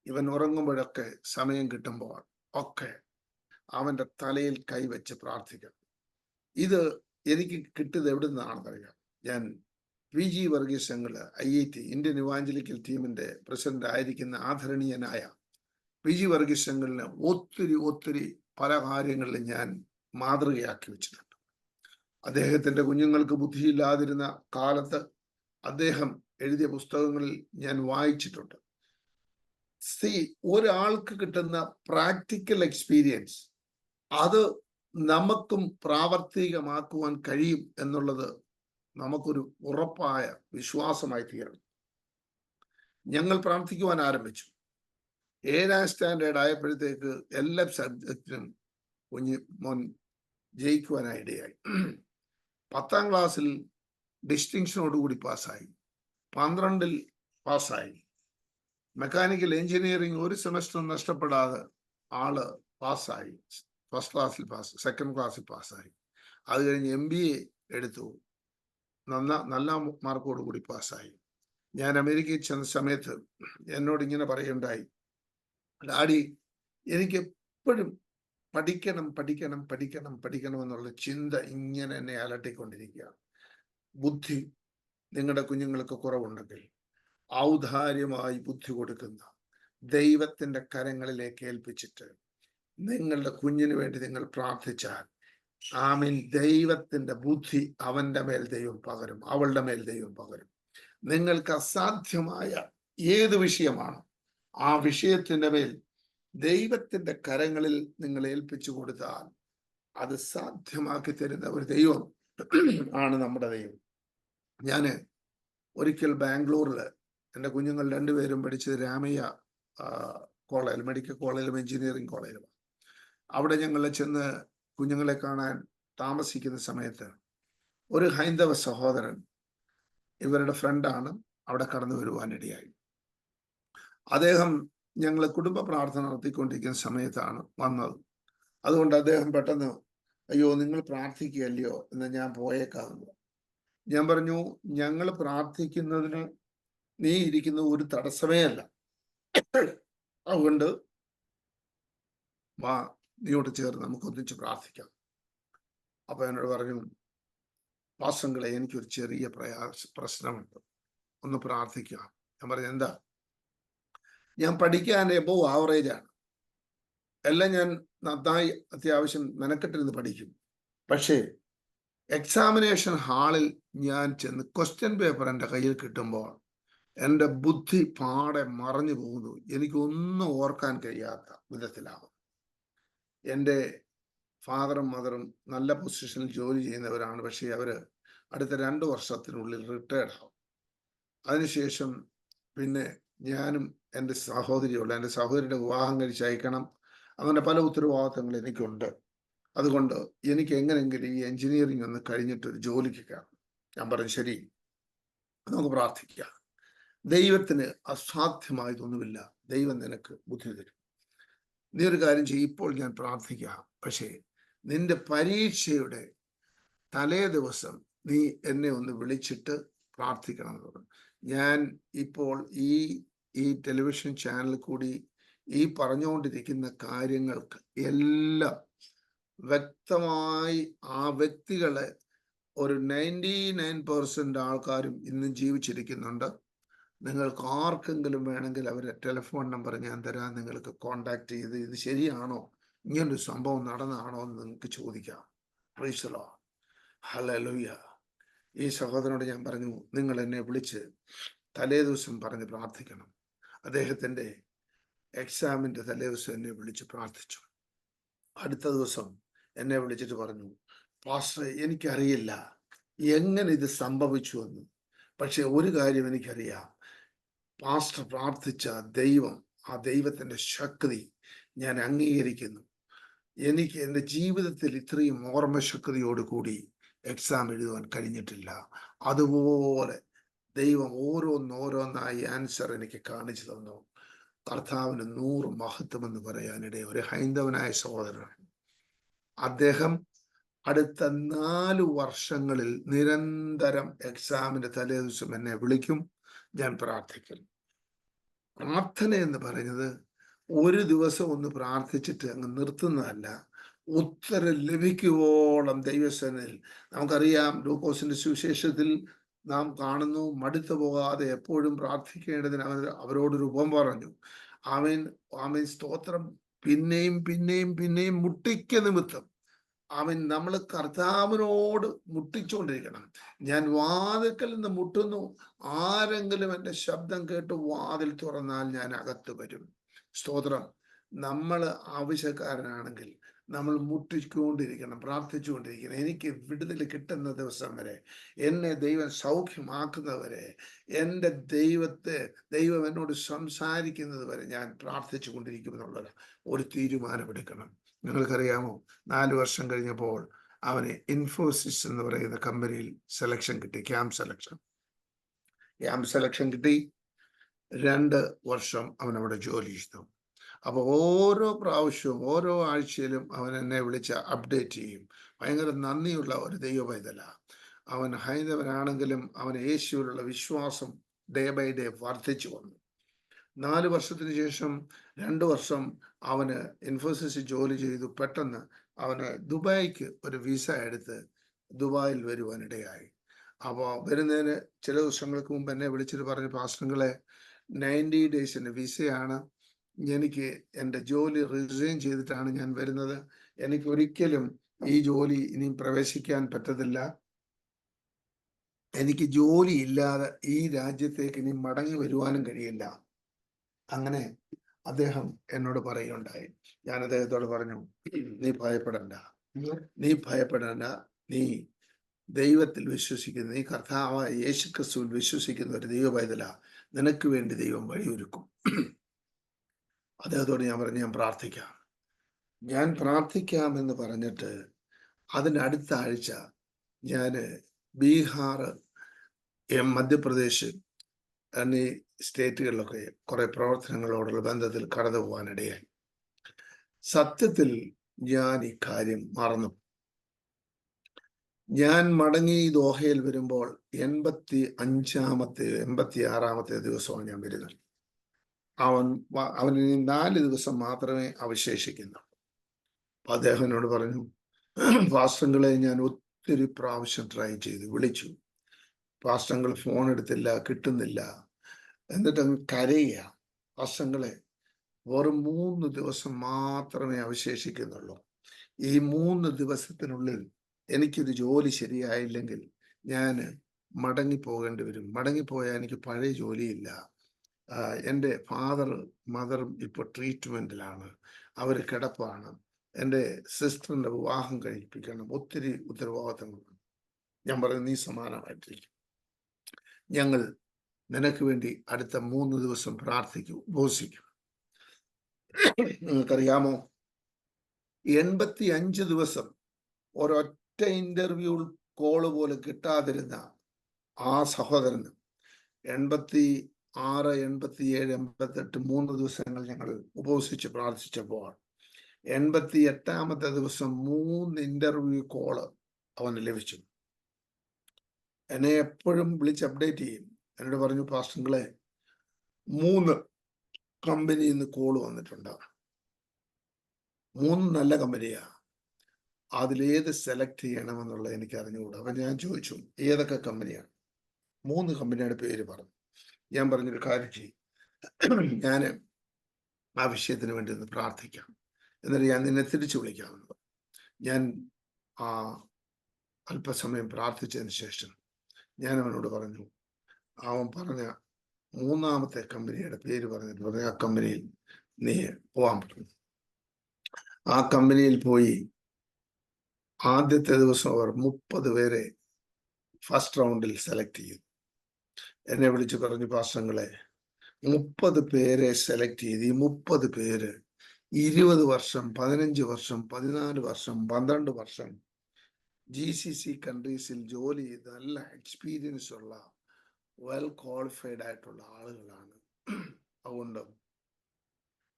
ഇവൻ ഉറങ്ങുമ്പോഴൊക്കെ സമയം കിട്ടുമ്പോൾ ഒക്കെ അവൻ്റെ തലയിൽ കൈവച്ച് പ്രാർത്ഥിക്കണം. ഇത് എനിക്ക് കിട്ടിയത് എവിടെ നിന്നാണെന്നറിയാം. ഞാൻ PG വർഗീസ് ഞങ്ങള് IIT ഇന്ത്യൻ ഇവാഞ്ചലിക്കൽ ടീമിന്റെ പ്രസിഡന്റ് ആയിരിക്കുന്ന ആദരണീയനായ PG വർഗീസ് ഞങ്ങളിന് ഒത്തിരി പല കാര്യങ്ങളിലും ഞാൻ മാതൃകയാക്കി വെച്ചിട്ടുണ്ട്. അദ്ദേഹത്തിന്റെ കുഞ്ഞുങ്ങൾക്ക് ബുദ്ധിയില്ലാതിരുന്ന കാലത്ത് അദ്ദേഹം എഴുതിയ പുസ്തകങ്ങളിൽ ഞാൻ വായിച്ചിട്ടുണ്ട്. ഒരാൾക്ക് കിട്ടുന്ന പ്രാക്ടിക്കൽ എക്സ്പീരിയൻസ് അത് നമുക്കും പ്രാവർത്തികമാക്കുവാൻ കഴിയും എന്നുള്ളത് നമുക്കൊരു ഉറപ്പായ വിശ്വാസമായി തീരണം. ഞങ്ങൾ പ്രാർത്ഥിക്കുവാൻ ആരംഭിച്ചു. 7ാം സ്റ്റാൻഡേർഡ് ആയപ്പോഴത്തേക്ക് എല്ലാ സബ്ജക്റ്റിനും മോൻ ജയിക്കുവാനായിടയായി. 10ാം ക്ലാസ്സിൽ ഡിസ്റ്റിങ്ഷനോടുകൂടി പാസ്സായി. 12ൽ പാസ്സായി. മെക്കാനിക്കൽ എഞ്ചിനീയറിംഗ് ഒരു സെമസ്റ്റർ നഷ്ടപ്പെടാതെ ആള് പാസ്സായി. ഫസ്റ്റ് ക്ലാസ്സിൽ പാസ്, സെക്കൻഡ് ക്ലാസ്സിൽ പാസ്സായി. അത് കഴിഞ്ഞ് MBA എടുത്തു, നല്ല മാർക്കോട് കൂടി പാസ്സായി. ഞാൻ അമേരിക്കയിൽ ചെന്ന സമയത്ത് എന്നോട് ഇങ്ങനെ പറയുണ്ടായി, ഡാഡി, എനിക്ക് എപ്പോഴും പഠിക്കണം എന്നുള്ള ചിന്ത ഇങ്ങനെ എന്നെ അലട്ടിക്കൊണ്ടിരിക്കുക. ബുദ്ധി നിങ്ങളുടെ കുഞ്ഞുങ്ങൾക്ക് കുറവുണ്ടെങ്കിൽ ഔദാര്യമായി ബുദ്ധി കൊടുക്കുന്ന ദൈവത്തിന്റെ കരങ്ങളിലേക്ക് ഏൽപ്പിച്ചിട്ട് നിങ്ങളുടെ കുഞ്ഞിന് വേണ്ടി നിങ്ങൾ പ്രാർത്ഥിച്ചാൽ, ആമീൻ, ദൈവത്തിന്റെ ബുദ്ധി അവന്റെ മേൽ ദൈവം പകരും, അവളുടെ മേൽ ദൈവം പകരും. നിങ്ങൾക്ക് അസാധ്യമായ ഏത് വിഷയമാണ്, ആ വിഷയത്തിന്റെ മേൽ ദൈവത്തിന്റെ കരങ്ങളിൽ നിങ്ങൾ ഏൽപ്പിച്ചു കൊടുത്താൽ അത് സാധ്യമാക്കി തരുന്ന ഒരു ദൈവം ആണ് നമ്മുടെ ദൈവം. ഞാന് ഒരിക്കൽ ബാംഗ്ലൂരില് എൻ്റെ കുഞ്ഞുങ്ങൾ 2 പേരും പഠിച്ചത് രാമയ്യ കോളേജിൽ, മെഡിക്കൽ കോളേജിലും എഞ്ചിനീയറിംഗ് കോളേജിലും. അവിടെ ഞങ്ങൾ ചെന്ന് കുഞ്ഞുങ്ങളെ കാണാൻ താമസിക്കുന്ന സമയത്ത് ഒരു ഹൈന്ദവ സഹോദരൻ, ഇവരുടെ ഫ്രണ്ടാണ്, അവിടെ കടന്നു വരുവാനിടയായി. അദ്ദേഹം ഞങ്ങൾ കുടുംബ പ്രാർത്ഥന നടത്തിക്കൊണ്ടിരിക്കുന്ന സമയത്താണ് വന്നത്. അതുകൊണ്ട് അദ്ദേഹം പെട്ടെന്ന്, അയ്യോ, നിങ്ങൾ പ്രാർത്ഥിക്കുകയല്ലയോ എന്ന്, ഞാൻ പോയേക്കാവുന്നു. ഞാൻ പറഞ്ഞു, ഞങ്ങൾ പ്രാർത്ഥിക്കുന്നതിന് നീ ഇരിക്കുന്ന ഒരു തടസ്സമേ അല്ല, അതുകൊണ്ട് വാ, നീയോട്ട് ചേർന്ന് നമുക്ക് ഒന്നിച്ച് പ്രാർത്ഥിക്കാം. അപ്പൊ എന്നോട് പറഞ്ഞു, പാസ്റ്റങ്ങളെ, എനിക്കൊരു ചെറിയ പ്രശ്നമുണ്ട്, ഒന്ന് പ്രാർത്ഥിക്കാം. ഞാൻ പറഞ്ഞു, എന്താ? ഞാൻ പഠിക്കാൻ എബോവ് ആവറേജാണ്, എല്ലാം ഞാൻ നന്നായി അത്യാവശ്യം മെനക്കെട്ടിരുന്ന് പഠിക്കും. പക്ഷേ എക്സാമിനേഷൻ ഹാളിൽ ഞാൻ ചെന്ന് ക്വസ്റ്റ്യൻ പേപ്പർ എൻ്റെ കയ്യിൽ കിട്ടുമ്പോൾ എൻ്റെ ബുദ്ധി പാടെ മറഞ്ഞു പോകുന്നു. എനിക്കൊന്നും ഓർക്കാൻ കഴിയാത്ത വിധത്തിലാവും. എൻ്റെ ഫാദറും മദറും നല്ല പൊസിഷനിൽ ജോലി ചെയ്യുന്നവരാണ്. പക്ഷേ അവര് അടുത്ത 2 വർഷത്തിനുള്ളിൽ റിട്ടയർഡ് ആവും. അതിനുശേഷം പിന്നെ ഞാനും എൻ്റെ സഹോദരിയുള്ള, എൻ്റെ സഹോദരിയുടെ വിവാഹം കഴിച്ചയക്കണം. അങ്ങനെ പല ഉത്തരവാദിത്തങ്ങൾ എനിക്കുണ്ട്. അതുകൊണ്ട് എനിക്ക് എങ്ങനെയെങ്കിലും ഈ എഞ്ചിനീയറിംഗ് ഒന്ന് കഴിഞ്ഞിട്ട് ഒരു ജോലിക്ക് കയറണം. ഞാൻ പറഞ്ഞു, ശരി, നമുക്ക് പ്രാർത്ഥിക്കാം. ദൈവത്തിന് അസാധ്യമായതൊന്നുമില്ല. ദൈവം നിനക്ക് ബുദ്ധി തരും. നീ ഒരു കാര്യം ചെയ്യും, ഇപ്പോൾ ഞാൻ പ്രാർത്ഥിക്കാം, പക്ഷേ നിന്റെ പരീക്ഷയുടെ തലേ ദിവസം നീ എന്നെ ഒന്ന് വിളിച്ചിട്ട് പ്രാർത്ഥിക്കണം എന്ന് പറഞ്ഞു. ഞാൻ ഇപ്പോൾ ഈ ഈ ടെലിവിഷൻ ചാനൽ കൂടി ഈ പറഞ്ഞുകൊണ്ടിരിക്കുന്ന കാര്യങ്ങൾക്ക് എല്ലാം വ്യക്തമായി ആ വ്യക്തികളെ ഒരു 99% ആൾക്കാരും ഇന്നും ജീവിച്ചിരിക്കുന്നുണ്ട്. നിങ്ങൾക്ക് ആർക്കെങ്കിലും വേണമെങ്കിൽ അവരുടെ ടെലിഫോൺ നമ്പർ ഞാൻ തരാം. നിങ്ങൾക്ക് കോണ്ടാക്ട് ചെയ്ത് ഇത് ശരിയാണോ, ഇങ്ങനൊരു സംഭവം നടന്നതാണോ എന്ന് നിങ്ങൾക്ക് ചോദിക്കാം. Praise the Lord. ഹല്ലേലൂയ. ഈ സഹോദരനോട് ഞാൻ പറഞ്ഞു, നിങ്ങൾ എന്നെ വിളിച്ച് തലേ ദിവസം പറഞ്ഞ് പ്രാർത്ഥിക്കണം. അദ്ദേഹത്തിൻ്റെ എക്സാമിൻ്റെ തലേ ദിവസം എന്നെ വിളിച്ച് പ്രാർത്ഥിച്ചു. അടുത്ത ദിവസം എന്നെ വിളിച്ചിട്ട് പറഞ്ഞു, പാസ്റ്റർ എനിക്കറിയില്ല എങ്ങനെ ഇത് സംഭവിച്ചു എന്ന്, പക്ഷെ ഒരു കാര്യം എനിക്കറിയാം, പാസ്റ്റർ പ്രാർത്ഥിച്ച ദൈവം, ആ ദൈവത്തിൻ്റെ ശക്തി ഞാൻ അംഗീകരിക്കുന്നു. എനിക്ക് എൻ്റെ ജീവിതത്തിൽ ഇത്രയും ഓർമ്മശക്തിയോടുകൂടി എക്സാം എഴുതുവാൻ കഴിഞ്ഞിട്ടില്ല. അതുപോലെ ദൈവം ഓരോന്നോരോന്നായി ആൻസർ എനിക്ക് കാണിച്ചു തന്നു. കർത്താവിന് 100 മഹത്വം എന്ന് പറയാനിടയെ ഒരു ഹൈന്ദവനായ സഹോദരൻ. അദ്ദേഹം അടുത്ത 4 വർഷങ്ങളിൽ നിരന്തരം എക്സാമിന്റെ തലേ ദിവസം എന്നെ വിളിക്കും, ഞാൻ പ്രാർത്ഥിക്കും. പ്രാർത്ഥന എന്ന് പറയുന്നത് ഒരു ദിവസം ഒന്ന് പ്രാർത്ഥിച്ചിട്ട് അങ്ങ് നിർത്തുന്നതല്ല, ഉത്തരം ലഭിക്കുവോളം ദൈവസേനയിൽ. നമുക്കറിയാം, ലൂക്കോസിന്റെ സുവിശേഷത്തിൽ നാം കാണുന്നു, മടുത്തു പോകാതെ എപ്പോഴും പ്രാർത്ഥിക്കേണ്ടതിന് അവരോടൊരു ഉപമ പറഞ്ഞു. ആമേൻ ആമേൻ സ്തോത്രം. പിന്നെയും പിന്നെയും പിന്നെയും മുട്ടിക്ക നിമിത്തം നമ്മൾ കർത്താവിനോട് മുട്ടിച്ചുകൊണ്ടിരിക്കണം. ഞാൻ വാതിൽക്കൽ നിന്ന് മുട്ടുന്നു, ആരെങ്കിലും എൻ്റെ ശബ്ദം കേട്ട് വാതിൽ തുറന്നാൽ ഞാൻ അകത്ത് വരും. സ്തോത്രം. നമ്മൾ ആവശ്യക്കാരനാണെങ്കിൽ നമ്മൾ മുട്ടിക്കൊണ്ടിരിക്കണം, പ്രാർത്ഥിച്ചുകൊണ്ടിരിക്കണം. എനിക്ക് വിടുതൽ കിട്ടുന്ന ദിവസം വരെ, എന്നെ ദൈവം സൗഖ്യമാക്കുന്നവരെ, എൻ്റെ ദൈവം എന്നോട് സംസാരിക്കുന്നത് വരെ ഞാൻ പ്രാർത്ഥിച്ചു കൊണ്ടിരിക്കുമെന്നുള്ള ഒരു തീരുമാനമെടുക്കണം. നിങ്ങൾക്കറിയാമോ, 4 വർഷം കഴിഞ്ഞപ്പോൾ അവന് ഇൻഫോസിസ് എന്ന് പറയുന്ന കമ്പനിയിൽ സെലക്ഷൻ കിട്ടി. ക്യാമ്പ് സെലക്ഷൻ കിട്ടി. 2 വർഷം അവൻ അവിടെ ജോലി ചെയ്തു. അപ്പോൾ ഓരോ പ്രാവശ്യവും ഓരോ ആഴ്ചയിലും അവൻ എന്നെ വിളിച്ച് അപ്ഡേറ്റ് ചെയ്യും. ഭയങ്കര നന്ദിയുള്ള ഒരു ദൈവ പൈതല. അവൻ ഹൈന്ദവനാണെങ്കിലും അവൻ യേശുവിലുള്ള വിശ്വാസം ഡേ ബൈ ഡേ വർദ്ധിച്ചു വന്നു. 4 വർഷത്തിന് ശേഷം 2 വർഷം അവന് ഇൻഫോസിസിൽ ജോലി ചെയ്തു. പെട്ടെന്ന് അവന് ദുബായിക്ക് ഒരു വിസ എടുത്ത് ദുബായിൽ വരുവാനിടയായി. അപ്പോൾ വരുന്നതിന് ചില ദിവസങ്ങൾക്ക് മുമ്പ് എന്നെ വിളിച്ചിട്ട് പറഞ്ഞു, പാസ്റ്ററുകളെ 90 ഡേയ്സിൻ്റെ വിസയാണ്, എനിക്ക് എൻ്റെ ജോലി റിസൈൻ ചെയ്തിട്ടാണ് ഞാൻ വരുന്നത്, എനിക്ക് ഒരിക്കലും ഈ ജോലി ഇനിയും പ്രവേശിക്കാൻ പറ്റത്തില്ല, എനിക്ക് ജോലി ഇല്ലാതെ ഈ രാജ്യത്തേക്ക് ഇനി മടങ്ങി വരുവാനും കഴിയില്ല. അങ്ങനെ അദ്ദേഹം എന്നോട് പറയുകയുണ്ടായി. ഞാൻ അദ്ദേഹത്തോട് പറഞ്ഞു, നീ ഭയപ്പെടണ്ട, നീ ദൈവത്തിൽ വിശ്വസിക്കുന്ന, നീ കർത്താവായ യേശു ക്രിസ്തുവിൽ വിശ്വസിക്കുന്ന ഒരു ദൈവ പൈതല, നിനക്ക് വേണ്ടി ദൈവം വഴിയൊരുക്കും. അദ്ദേഹത്തോട് ഞാൻ പറഞ്ഞു, ഞാൻ പ്രാർത്ഥിക്കാം എന്ന് പറഞ്ഞിട്ട് അതിനടുത്ത ആഴ്ച ഞാൻ ബീഹാർ, മധ്യപ്രദേശ് എന്നീ സ്റ്റേറ്റുകളിലൊക്കെ കുറെ പ്രവർത്തനങ്ങളോടുള്ള ബന്ധത്തിൽ കടന്നു പോകാനിടയായി. സത്യത്തിൽ ഞാൻ ഈ കാര്യം മറന്നു. ഞാൻ മടങ്ങി ദോഹയിൽ വരുമ്പോൾ 86ാമത്തെ ദിവസമാണ് ഞാൻ വരുന്നത്. അവന് 4 ദിവസം മാത്രമേ അവശേഷിക്കുന്നു. അപ്പൊ അദ്ദേഹം എന്നോട് പറഞ്ഞു, പാസ്റ്ററുകളെ ഞാൻ ഒത്തിരി പ്രാവശ്യം ട്രൈ ചെയ്തു, വിളിച്ചു, പാസ്റ്ററുകൾ ഫോൺ എടുത്തില്ല, കിട്ടുന്നില്ല. എന്നിട്ട് അങ്ങ് കരയുക, പാസ്റ്ററുകളെ വെറും 3 ദിവസം മാത്രമേ അവശേഷിക്കുന്നുള്ളൂ. ഈ 3 ദിവസത്തിനുള്ളിൽ എനിക്കൊരു ജോലി ശരിയായില്ലെങ്കിൽ ഞാൻ മടങ്ങിപ്പോകേണ്ടി വരും. മടങ്ങിപ്പോയാൽ എനിക്ക് പഴയ ജോലിയില്ല. എൻ്റെ മദറും ഇപ്പോൾ ട്രീറ്റ്മെൻറ്റിലാണ്, അവർ കിടപ്പാണ്. എൻ്റെ സിസ്റ്ററിൻ്റെ വിവാഹം കഴിപ്പിക്കണം, ഒത്തിരി ഉത്തരവാദിത്തങ്ങളുണ്ട്. ഞാൻ പറഞ്ഞു, നീ സമാനമായിട്ടിരിക്കും, ഞങ്ങൾ നിനക്ക് വേണ്ടി അടുത്ത 3 ദിവസം പ്രാർത്ഥിക്കും, ഉപവസിക്കും. നിങ്ങൾക്കറിയാമോ, 85 ദിവസം ഒരൊറ്റ ഇന്റർവ്യൂ കോള് പോലും കിട്ടാതിരുന്ന ആ സഹോദരന് 86, 87, 88 3 ദിവസങ്ങൾ ഞങ്ങൾ ഉപവസിച്ച് പ്രാർത്ഥിച്ചപ്പോൾ 88ാമത്തെ ദിവസം 3 ഇന്റർവ്യൂ കോള് അവന് ലഭിച്ചു. എന്നെ എപ്പോഴും വിളിച്ച് അപ്ഡേറ്റ് ചെയ്യും, എന്നോട് പറഞ്ഞു, പാസ്റ്റങ്ങളെ 3 കമ്പനിയിൽ നിന്ന് കോള് വന്നിട്ടുണ്ട്, 3 നല്ല കമ്പനിയാ, അതിലേത് സെലക്ട് ചെയ്യണമെന്നുള്ളത് എനിക്ക് അറിഞ്ഞുകൂടാ. അപ്പൊ ഞാൻ ചോദിച്ചു, ഏതൊക്കെ കമ്പനിയാണ്? 3 കമ്പനിയുടെ പേര് പറഞ്ഞു. ഞാൻ പറഞ്ഞൊരു കാര്യം ചെയ്യും, ഞാൻ ആ വിഷയത്തിന് വേണ്ടി ഒന്ന് പ്രാർത്ഥിക്കാം, എന്നിട്ട് ഞാൻ നിന്നെ തിരിച്ചു വിളിക്കാമെന്ന്. ഞാൻ ആ അല്പസമയം പ്രാർത്ഥിച്ചതിന് ശേഷം ഞാൻ അവനോട് പറഞ്ഞു, അവൻ പറഞ്ഞ 3ാമത്തെ കമ്പനിയുടെ പേര് പറഞ്ഞിട്ട് പറഞ്ഞു, ആ കമ്പനിയിൽ നീ പോവാൻ പറഞ്ഞു. ആ കമ്പനിയിൽ പോയി ആദ്യത്തെ ദിവസം അവർ 30 പേരെ ഫസ്റ്റ് റൗണ്ടിൽ സെലക്ട് ചെയ്തു. എന്നെ വിളിച്ച് പറഞ്ഞു, പാസ്റ്റങ്ങളെ 30 പേരെ സെലക്ട് ചെയ്ത് ഈ 30 പേര് 20 വർഷം, 15 വർഷം, 14 വർഷം, 12 വർഷം GCC കൺട്രീസിൽ ജോലി ചെയ്ത് നല്ല എക്സ്പീരിയൻസ് ഉള്ള വെൽ ക്വാളിഫൈഡ് ആയിട്ടുള്ള ആളുകളാണ്. അതുകൊണ്ട്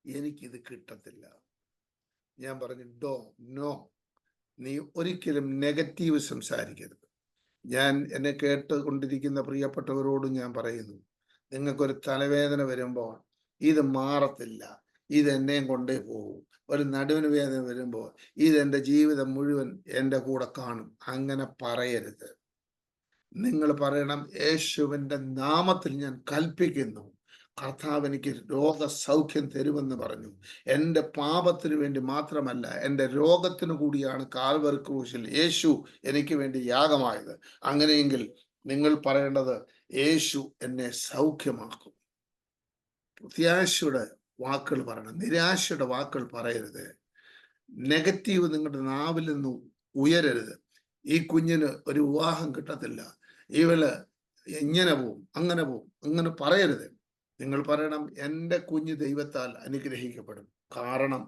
എനിക്കിത് കിട്ടത്തില്ല. ഞാൻ പറഞ്ഞു, നോ, നീ ഒരിക്കലും നെഗറ്റീവ് സംസാരിക്കരുത്. ഞാൻ എന്നെ കേട്ടുകൊണ്ടിരിക്കുന്ന പ്രിയപ്പെട്ടവരോട് ഞാൻ പറയുന്നു, നിങ്ങൾക്കൊരു തലവേദന വരുമ്പോൾ ഇത് മാറത്തില്ല, ഇത് എന്നെയും കൊണ്ടേ പോകും. ഒരു നടുവിന് വേദന വരുമ്പോൾ ഇതെൻ്റെ ജീവിതം മുഴുവൻ എൻ്റെ കൂടെ കാണും. അങ്ങനെ പറയരുത്. നിങ്ങൾ പറയണം, യേശുവിൻ്റെ നാമത്തിൽ ഞാൻ കൽപ്പിക്കുന്നു, കർത്താവ് എനിക്ക് രോഗസൗഖ്യം തരുമെന്ന് പറഞ്ഞു. എൻ്റെ പാപത്തിന് വേണ്ടി മാത്രമല്ല, എൻ്റെ രോഗത്തിന് കൂടിയാണ് കാൽവരി ക്രൂശിൽ യേശു എനിക്ക് വേണ്ടി യാഗമായത്. അങ്ങനെയെങ്കിൽ നിങ്ങൾ പറയേണ്ടത്, യേശു എന്നെ സൗഖ്യമാക്കും. പ്രത്യാശയുടെ വാക്കുകൾ പറയണം, നിരാശയുടെ വാക്കുകൾ പറയരുത്. നെഗറ്റീവ് നിങ്ങളുടെ നാവിൽ നിന്ന് ഉയരരുത്. ഈ കുഞ്ഞിന് ഒരു വിവാഹം കിട്ടത്തില്ല, ഇവള് ഇങ്ങനെ പോവും, അങ്ങനെ പോവും, അങ്ങനെ പറയരുത്. നിങ്ങൾ പറയണം, എൻ്റെ കുഞ്ഞ് ദൈവത്താൽ അനുഗ്രഹിക്കപ്പെടും. കാരണം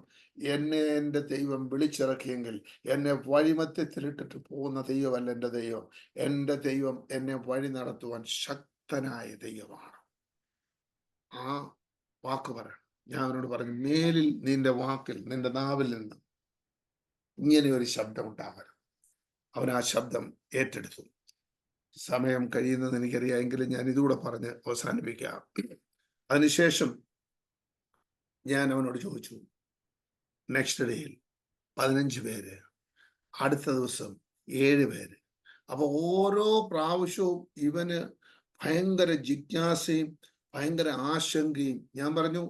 എന്നെ എൻ്റെ ദൈവം വിളിച്ചിറക്കിയെങ്കിൽ എന്നെ വഴിമധ്യത്തിലിട്ടിട്ട് പോകുന്ന ദൈവമല്ല എൻ്റെ ദൈവം. എൻ്റെ ദൈവം എന്നെ വഴി നടത്തുവാൻ ശക്തനായ ദൈവമാണ്. ആ വാക്ക് പറയണം. ഞാൻ അവനോട് പറഞ്ഞു, മേലിൽ നിന്റെ വാക്കിൽ, നിന്റെ നാവിൽ നിന്ന് ഇങ്ങനെ ഒരു ശബ്ദം ഉണ്ടാകരുത്. അവൻ ആ ശബ്ദം ഏറ്റെടുത്തു. സമയം കഴിയുന്നത് എനിക്കറിയാം, എങ്കിലും ഞാൻ ഇതുകൂടെ പറഞ്ഞ് അവസാനിപ്പിക്കാം. അതിനുശേഷം ഞാൻ അവനോട് ചോദിച്ചു, നെക്സ്റ്റ് ഡേയിൽ 15 പേര്, അടുത്ത ദിവസം 7 പേര്. അപ്പൊ ഓരോ പ്രാവശ്യവും ഇവന് ഭയങ്കര ജിജ്ഞാസയും ഭയങ്കര ആശങ്കയും. ഞാൻ പറഞ്ഞു,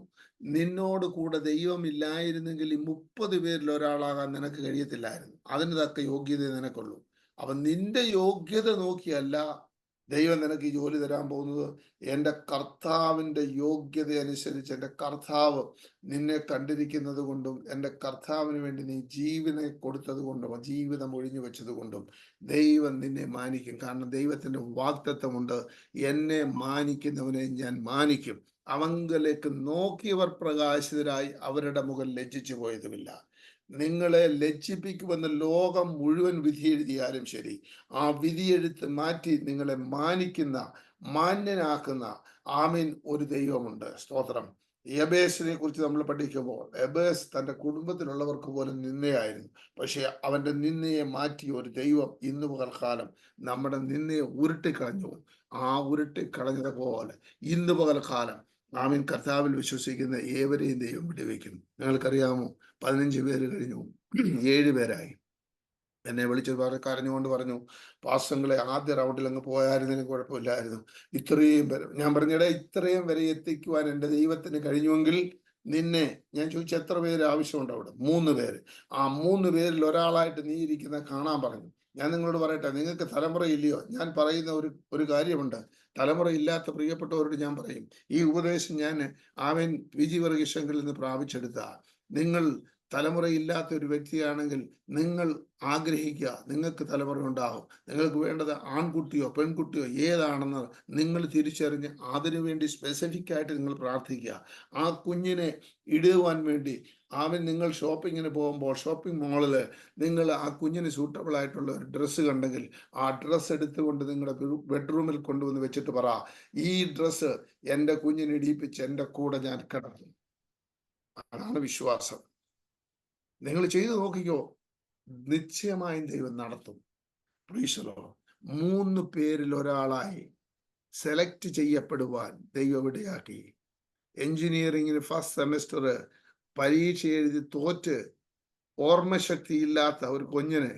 നിന്നോട് കൂടെ ദൈവം ഇല്ലായിരുന്നെങ്കിൽ ഈ 30 പേരിൽ ഒരാളാകാൻ നിനക്ക് കഴിയത്തില്ലായിരുന്നു. അതിന് തക്ക യോഗ്യത നിനക്കുള്ളൂ. അപ്പൊ നിന്റെ യോഗ്യത നോക്കിയല്ല ദൈവം നിനക്ക് ഈ ജോലി തരാൻ പോകുന്നത്. എൻ്റെ കർത്താവിൻ്റെ യോഗ്യത അനുസരിച്ച് എൻ്റെ കർത്താവ് നിന്നെ കണ്ടിരിക്കുന്നത് കൊണ്ടും എൻ്റെ കർത്താവിന് വേണ്ടി നീ ജീവനെ കൊടുത്തത് കൊണ്ടും ജീവിതം ഒഴിഞ്ഞു വെച്ചത് കൊണ്ടും ദൈവം നിന്നെ മാനിക്കും. കാരണം ദൈവത്തിൻ്റെ വാഗ്ദത്തമുണ്ട്, എന്നെ മാനിക്കുന്നവനെ ഞാൻ മാനിക്കും. അവങ്കലേക്ക് നോക്കിയവർ പ്രകാശിതരായി അവരുടെ മുഖം ലജ്ജിച്ചു പോയതുമില്ല. നിങ്ങളെ ലജ്ജിപ്പിക്കുമെന്ന് ലോകം മുഴുവൻ വിധി എഴുതിയാലും ശരി, ആ വിധിയെഴുത്ത് മാറ്റി നിങ്ങളെ മാനിക്കുന്ന, മാന്യനാക്കുന്ന ആമീൻ ഒരു ദൈവമുണ്ട്. സ്തോത്രം. യബേസിനെ കുറിച്ച് നമ്മൾ പഠിക്കുമ്പോൾ, യബേസ് തൻ്റെ കുടുംബത്തിലുള്ളവർക്ക് പോലും നിന്ദയായിരുന്നു. പക്ഷെ അവൻ്റെ നിന്ദയെ മാറ്റിയ ഒരു ദൈവം ഇന്ന് പകൽക്കാലം നമ്മുടെ നിന്ദയെ ഉരുട്ടിക്കളഞ്ഞു. ആ ഉരുട്ടിക്കളഞ്ഞതുപോലെ ഇന്ന് പകൽക്കാലം ആമീൻ കർത്താവിൽ വിശ്വസിക്കുന്ന ഏവരെയും ദൈവം വിടുവിക്കുന്നു. നിങ്ങൾക്കറിയാമോ, 15 പേര് കഴിഞ്ഞു, 7 പേരായി. എന്നെ വിളിച്ച് കരഞ്ഞുകൊണ്ട് പറഞ്ഞു, പാസ്റ്റങ്ങളെ ആദ്യ റൗണ്ടിൽ അങ്ങ് പോയായിരുന്നതിന് കുഴപ്പമില്ലായിരുന്നു, ഇത്രയും പേര്. ഞാൻ പറഞ്ഞിടേ, ഇത്രയും വരെ എത്തിക്കുവാൻ എൻ്റെ ദൈവത്തിന് കഴിഞ്ഞുവെങ്കിൽ നിന്നെ ഞാൻ ചോദിച്ചു, എത്ര പേര് ആവശ്യമുണ്ട് അവിടെ? 3 പേര്. ആ 3 പേരിൽ ഒരാളായിട്ട് നീ ഇരിക്കുന്ന കാണാൻ പറഞ്ഞു. ഞാൻ നിങ്ങളോട് പറയട്ടെ, നിങ്ങൾക്ക് തലമുറയില്ലയോ? ഞാൻ പറയുന്ന ഒരു കാര്യമുണ്ട്. തലമുറയില്ലാത്ത പ്രിയപ്പെട്ടവരോട് ഞാൻ പറയും, ഈ ഉപദേശം ഞാൻ ആമേൻ PG വർഗീശങ്കിൽ നിന്ന് പ്രാപിച്ചെടുത്ത. നിങ്ങൾ തലമുറയില്ലാത്ത ഒരു വ്യക്തിയാണെങ്കിൽ നിങ്ങൾ ആഗ്രഹിക്കുക, നിങ്ങൾക്ക് തലമുറ ഉണ്ടാകും. നിങ്ങൾക്ക് വേണ്ടത് ആൺകുട്ടിയോ പെൺകുട്ടിയോ ഏതാണെന്ന് നിങ്ങൾ തിരിച്ചറിഞ്ഞ് അതിനുവേണ്ടി സ്പെസിഫിക് ആയിട്ട് നിങ്ങൾ പ്രാർത്ഥിക്കുക. ആ കുഞ്ഞിനെ ഇടുവാൻ വേണ്ടി അവൻ, നിങ്ങൾ ഷോപ്പിങ്ങിന് പോകുമ്പോൾ ഷോപ്പിംഗ് മാളിൽ നിങ്ങൾ ആ കുഞ്ഞിന് സൂട്ടബിൾ ആയിട്ടുള്ള ഒരു ഡ്രസ്സ് കണ്ടെങ്കിൽ ആ ഡ്രസ്സ് എടുത്തുകൊണ്ട് നിങ്ങളുടെ ബെഡ്റൂമിൽ കൊണ്ടുവന്ന് വെച്ചിട്ട് പറ, ഈ ഡ്രസ്സ് എൻ്റെ കുഞ്ഞിനെ ഇടിയിപ്പിച്ച് എൻ്റെ കൂടെ ഞാൻ കിടക്കും. അതാണ് വിശ്വാസം. നിങ്ങൾ ചെയ്തു നോക്കിക്കോ, നിശ്ചയമായും ദൈവം നടത്തും. 3 പേരിൽ ഒരാളായി സെലക്ട് ചെയ്യപ്പെടുവാൻ ദൈവം ഇടയാക്കി. എഞ്ചിനീയറിംഗിന് ഫസ്റ്റ് സെമസ്റ്റർ പരീക്ഷ എഴുതി തോറ്റ് ഓർമ്മശക്തി ഇല്ലാത്ത ഒരു കുഞ്ഞിന്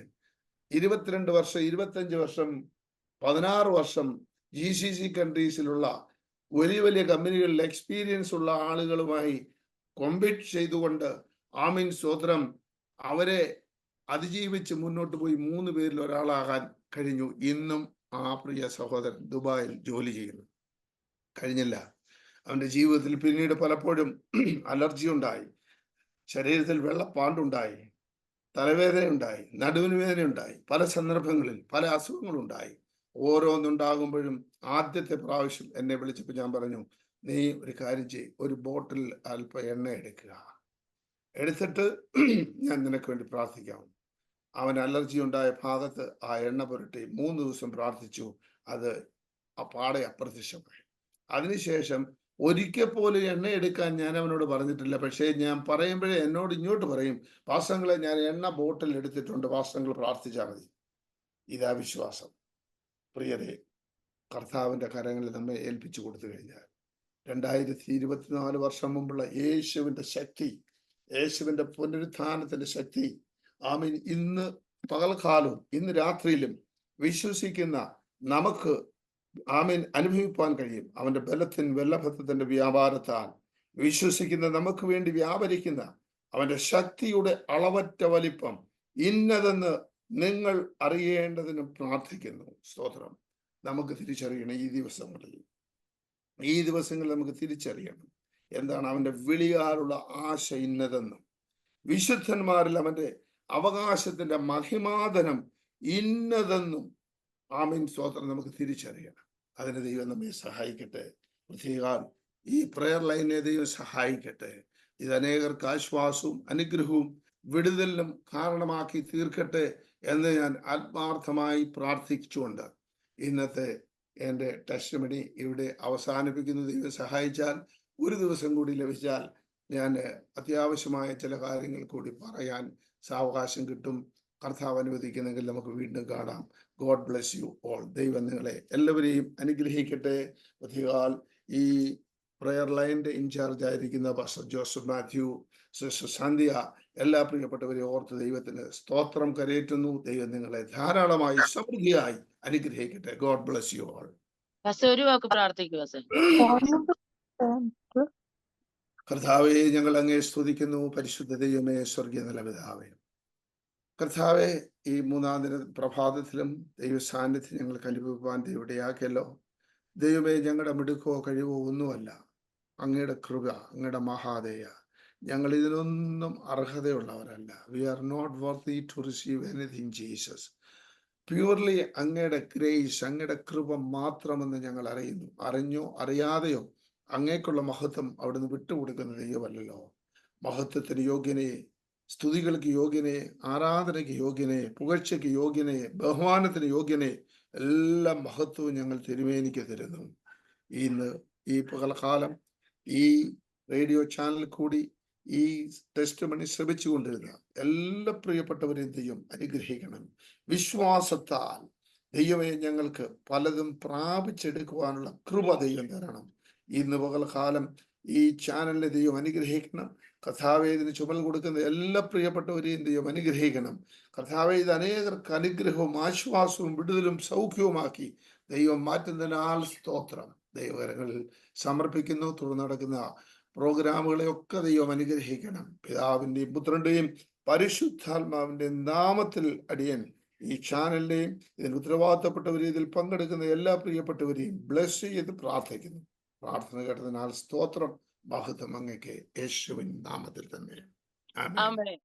22 വർഷം, 25 വർഷം, 16 വർഷം GCC കൺട്രീസിലുള്ള വലിയ വലിയ കമ്പനികളിൽ എക്സ്പീരിയൻസ് ഉള്ള ആളുകളുമായി കോമ്പീറ്റ് ചെയ്തുകൊണ്ട് ആമീൻ സ്തോത്രം അവരെ അതിജീവിച്ച് മുന്നോട്ട് പോയി 3 പേരിൽ ഒരാളാകാൻ കഴിഞ്ഞു. ഇന്നും ആ പ്രിയ സഹോദരൻ ദുബായിൽ ജോലി ചെയ്യുന്നു. കഴിഞ്ഞില്ല. അവന്റെ ജീവിതത്തിൽ പിന്നീട് പലപ്പോഴും അലർജി ഉണ്ടായി, ശരീരത്തിൽ വെള്ളപ്പാണ്ടുണ്ടായി, തലവേദന ഉണ്ടായി, നടുവിന് വേദന ഉണ്ടായി, പല സന്ദർഭങ്ങളിൽ പല അസുഖങ്ങളുണ്ടായി. ഓരോന്നുണ്ടാകുമ്പോഴും ആദ്യത്തെ പ്രാവശ്യം എന്നെ വിളിച്ചപ്പോൾ ഞാൻ പറഞ്ഞു, നീ ഒരു കാര്യം ചെയ്യ്, ഒരു ബോട്ടിൽ അല്പം എണ്ണ എടുക്കുക, എടുത്തിട്ട് ഞാൻ നിനക്ക് വേണ്ടി പ്രാർത്ഥിക്കാം. അവൻ അലർജി ഉണ്ടായ ഭാഗത്ത് ആ എണ്ണ പുരട്ടി 3 ദിവസം പ്രാർത്ഥിച്ചു. അത് ആ പാടെ അപ്രത്യക്ഷമായി. അതിനുശേഷം ഒരിക്കൽ പോലും എണ്ണ എടുക്കാൻ ഞാൻ അവനോട് പറഞ്ഞിട്ടില്ല. പക്ഷേ ഞാൻ പറയുമ്പോഴേ എന്നോട് ഇങ്ങോട്ട് പറയും, പാസ്റ്റങ്ങളെ ഞാൻ എണ്ണ ബോട്ടിൽ എടുത്തിട്ടുണ്ട്, പാസ്റ്റങ്ങൾ പ്രാർത്ഥിച്ചാൽ മതി. ഇതാ വിശ്വാസം. പ്രിയരെ, കർത്താവിന്റെ കരങ്ങളിൽ നമ്മെ ഏൽപ്പിച്ചു കൊടുത്തു കഴിഞ്ഞാൽ 2024 വർഷം മുമ്പുള്ള യേശുവിന്റെ ശക്തി, യേശുവിന്റെ പുനരുത്ഥാനത്തിന്റെ ശക്തി ആമീൻ ഇന്ന് പകൽക്കാലവും ഇന്ന് രാത്രിയിലും വിശ്വസിക്കുന്ന നമുക്ക് ആമീൻ അനുഭവിപ്പാൻ കഴിയും. അവന്റെ വല്ലഭത്തിന്റെ വ്യാപാരത്താൽ വിശ്വസിക്കുന്ന നമുക്ക് വേണ്ടി വ്യാപരിക്കുന്ന അവന്റെ ശക്തിയുടെ അളവറ്റ വലിപ്പം ഇന്നതെന്ന് നിങ്ങൾ അറിയേണ്ടതിന് പ്രാർത്ഥിക്കുന്നു. സ്തോത്രം. നമുക്ക് തിരിച്ചറിയണം ഈ ദിവസങ്ങളിൽ നമുക്ക് തിരിച്ചറിയണം എന്താണ് അവന്റെ വിളിയാലുള്ള ആശ ഇന്നതെന്നും വിശുദ്ധന്മാരിൽ അവന്റെ അവകാശത്തിന്റെ മഹിമാതനം ഇന്നതെന്നും ആമീൻ സ്തോത്രം നമുക്ക് തിരിച്ചറിയണം. അതിന് ദൈവം നമ്മെ സഹായിക്കട്ടെ. പ്രത്യേകം ഈ പ്രെയർ ലൈനെ ദൈവം സഹായിക്കട്ടെ. ഇത് അനേകർക്ക് ആശ്വാസവും അനുഗ്രഹവും വിടുതലിനും കാരണമാക്കി തീർക്കട്ടെ എന്ന് ഞാൻ ആത്മാർത്ഥമായി പ്രാർത്ഥിച്ചുകൊണ്ട് ഇന്നത്തെ എൻ്റെ ടെസ്റ്റിമണി ഇവിടെ അവസാനിപ്പിക്കുന്നു. ദൈവം സഹായിച്ചാൽ ഒരു ദിവസം കൂടി ലഭിച്ചാൽ ഞാൻ അത്യാവശ്യമായ ചില കാര്യങ്ങൾ കൂടി പറയാൻ സാവകാശം കിട്ടും. കർത്താവ് അനുവദിക്കുന്നെങ്കിൽ നമുക്ക് വീണ്ടും കാണാം. God bless you all. ദൈവം നിങ്ങളെ എല്ലാവരെയും അനുഗ്രഹിക്കട്ടെ. പ്രത്യേകാൽ ഈ പ്രെയർ ലൈൻ്റെ ഇൻചാർജ് ആയിരിക്കുന്ന പാസ്റ്റർ ജോസഫ് മാത്യു, സിസ്റ്റർ സന്ധ്യ, എല്ലാ പ്രിയപ്പെട്ടവരെ ഓർത്ത് ദൈവത്തിന് സ്തോത്രം കരയേറ്റുന്നു. ദൈവം നിങ്ങളെ ധാരാളമായി സമൃദ്ധിയായി അനുഗ്രഹിക്കട്ടെ. God bless you all. ഒരു വാക്ക് പ്രാർത്ഥിക്കുക. കർത്താവെ, ഞങ്ങൾ അങ്ങേ സ്തുതിക്കുന്നു. പരിശുദ്ധ ദൈവമേ, സ്വർഗീയ നല്ല പിതാവേ, കർത്താവെ, ഈ 3-ാം ദിന പ്രഭാതത്തിലും ദൈവ സാന്നിധ്യം ഞങ്ങൾക്ക് അനുഭവിപ്പാൻ ദൈവടയാക്കിയല്ലോ. ദൈവമേ, ഞങ്ങളുടെ മിടുക്കോ കഴിവോ ഒന്നുമല്ല, അങ്ങയുടെ കൃപ, അങ്ങയുടെ മഹാദയ. ഞങ്ങൾ ഇതിനൊന്നും അർഹതയുള്ളവരല്ല. We are not worthy to receive anything Jesus. Purely അങ്ങയുടെ ഗ്രേസ്, അങ്ങയുടെ കൃപ മാത്രമെന്ന് ഞങ്ങൾ അറിയുന്നു. അറിഞ്ഞോ അറിയാതെയോ അങ്ങേക്കുള്ള മഹത്വം അവിടുന്ന് വിട്ടുകൊടുക്കുന്ന ദൈവമല്ലല്ലോ. മഹത്വത്തിന് യോഗ്യനെ, സ്തുതികൾക്ക് യോഗ്യനെ, ആരാധനയ്ക്ക് യോഗ്യനെ, പുകഴ്ചയ്ക്ക് യോഗ്യനെ, ബഹുമാനത്തിന് യോഗ്യനെ, എല്ലാ മഹത്വവും ഞങ്ങൾ തിരുമേനിക്ക് തരുന്നു. ഇന്ന് ഈ പകൽക്കാലം ഈ റേഡിയോ ചാനൽ കൂടി ഈ ടെസ്റ്റ് മണി ശ്രമിച്ചുകൊണ്ടിരുന്ന എല്ലാ പ്രിയപ്പെട്ടവരെയും ദൈവം അനുഗ്രഹിക്കണം. വിശ്വാസത്താൽ ദൈവമേ ഞങ്ങൾക്ക് പലതും പ്രാപിച്ചെടുക്കുവാനുള്ള കൃപ ദൈവം തരണം. ഇന്ന് പകൽക്കാലം ഈ ചാനലിനെ ദൈവം അനുഗ്രഹിക്കണം. കർത്താവേ, ഇതിന് ചുമൽ കൊടുക്കുന്ന എല്ലാ പ്രിയപ്പെട്ടവരെയും ദൈവം അനുഗ്രഹിക്കണം. കർത്താവേ, ഇത് അനേകർക്ക് അനുഗ്രഹവും ആശ്വാസവും വിടുതലും സൗഖ്യവുമാക്കി ദൈവം മാറ്റുന്നതിനാൽ സ്തോത്രം. ദൈവകരങ്ങളിൽ സമർപ്പിക്കുന്നു. തുടർന്ന് നടക്കുന്ന പ്രോഗ്രാമുകളെയൊക്കെ ദൈവം അനുഗ്രഹിക്കണം. പിതാവിൻ്റെയും പുത്രൻ്റെയും പരിശുദ്ധാത്മാവിൻ്റെ നാമത്തിൽ അടിയൻ ഈ ചാനലിനെയും ഇതിന് ഉത്തരവാദിത്തപ്പെട്ടവരെയും ഇതിൽ പങ്കെടുക്കുന്ന എല്ലാ പ്രിയപ്പെട്ടവരെയും ബ്ലെസ് ചെയ്ത് പ്രാർത്ഥിക്കുന്നു. പ്രാർത്ഥന കേട്ടതിനാൽ സ്തോത്രം. മഹത്വം അങ്ങയ്ക്ക് യേശുവിൻ നാമത്തിൽ തന്നെ. ആമേൻ.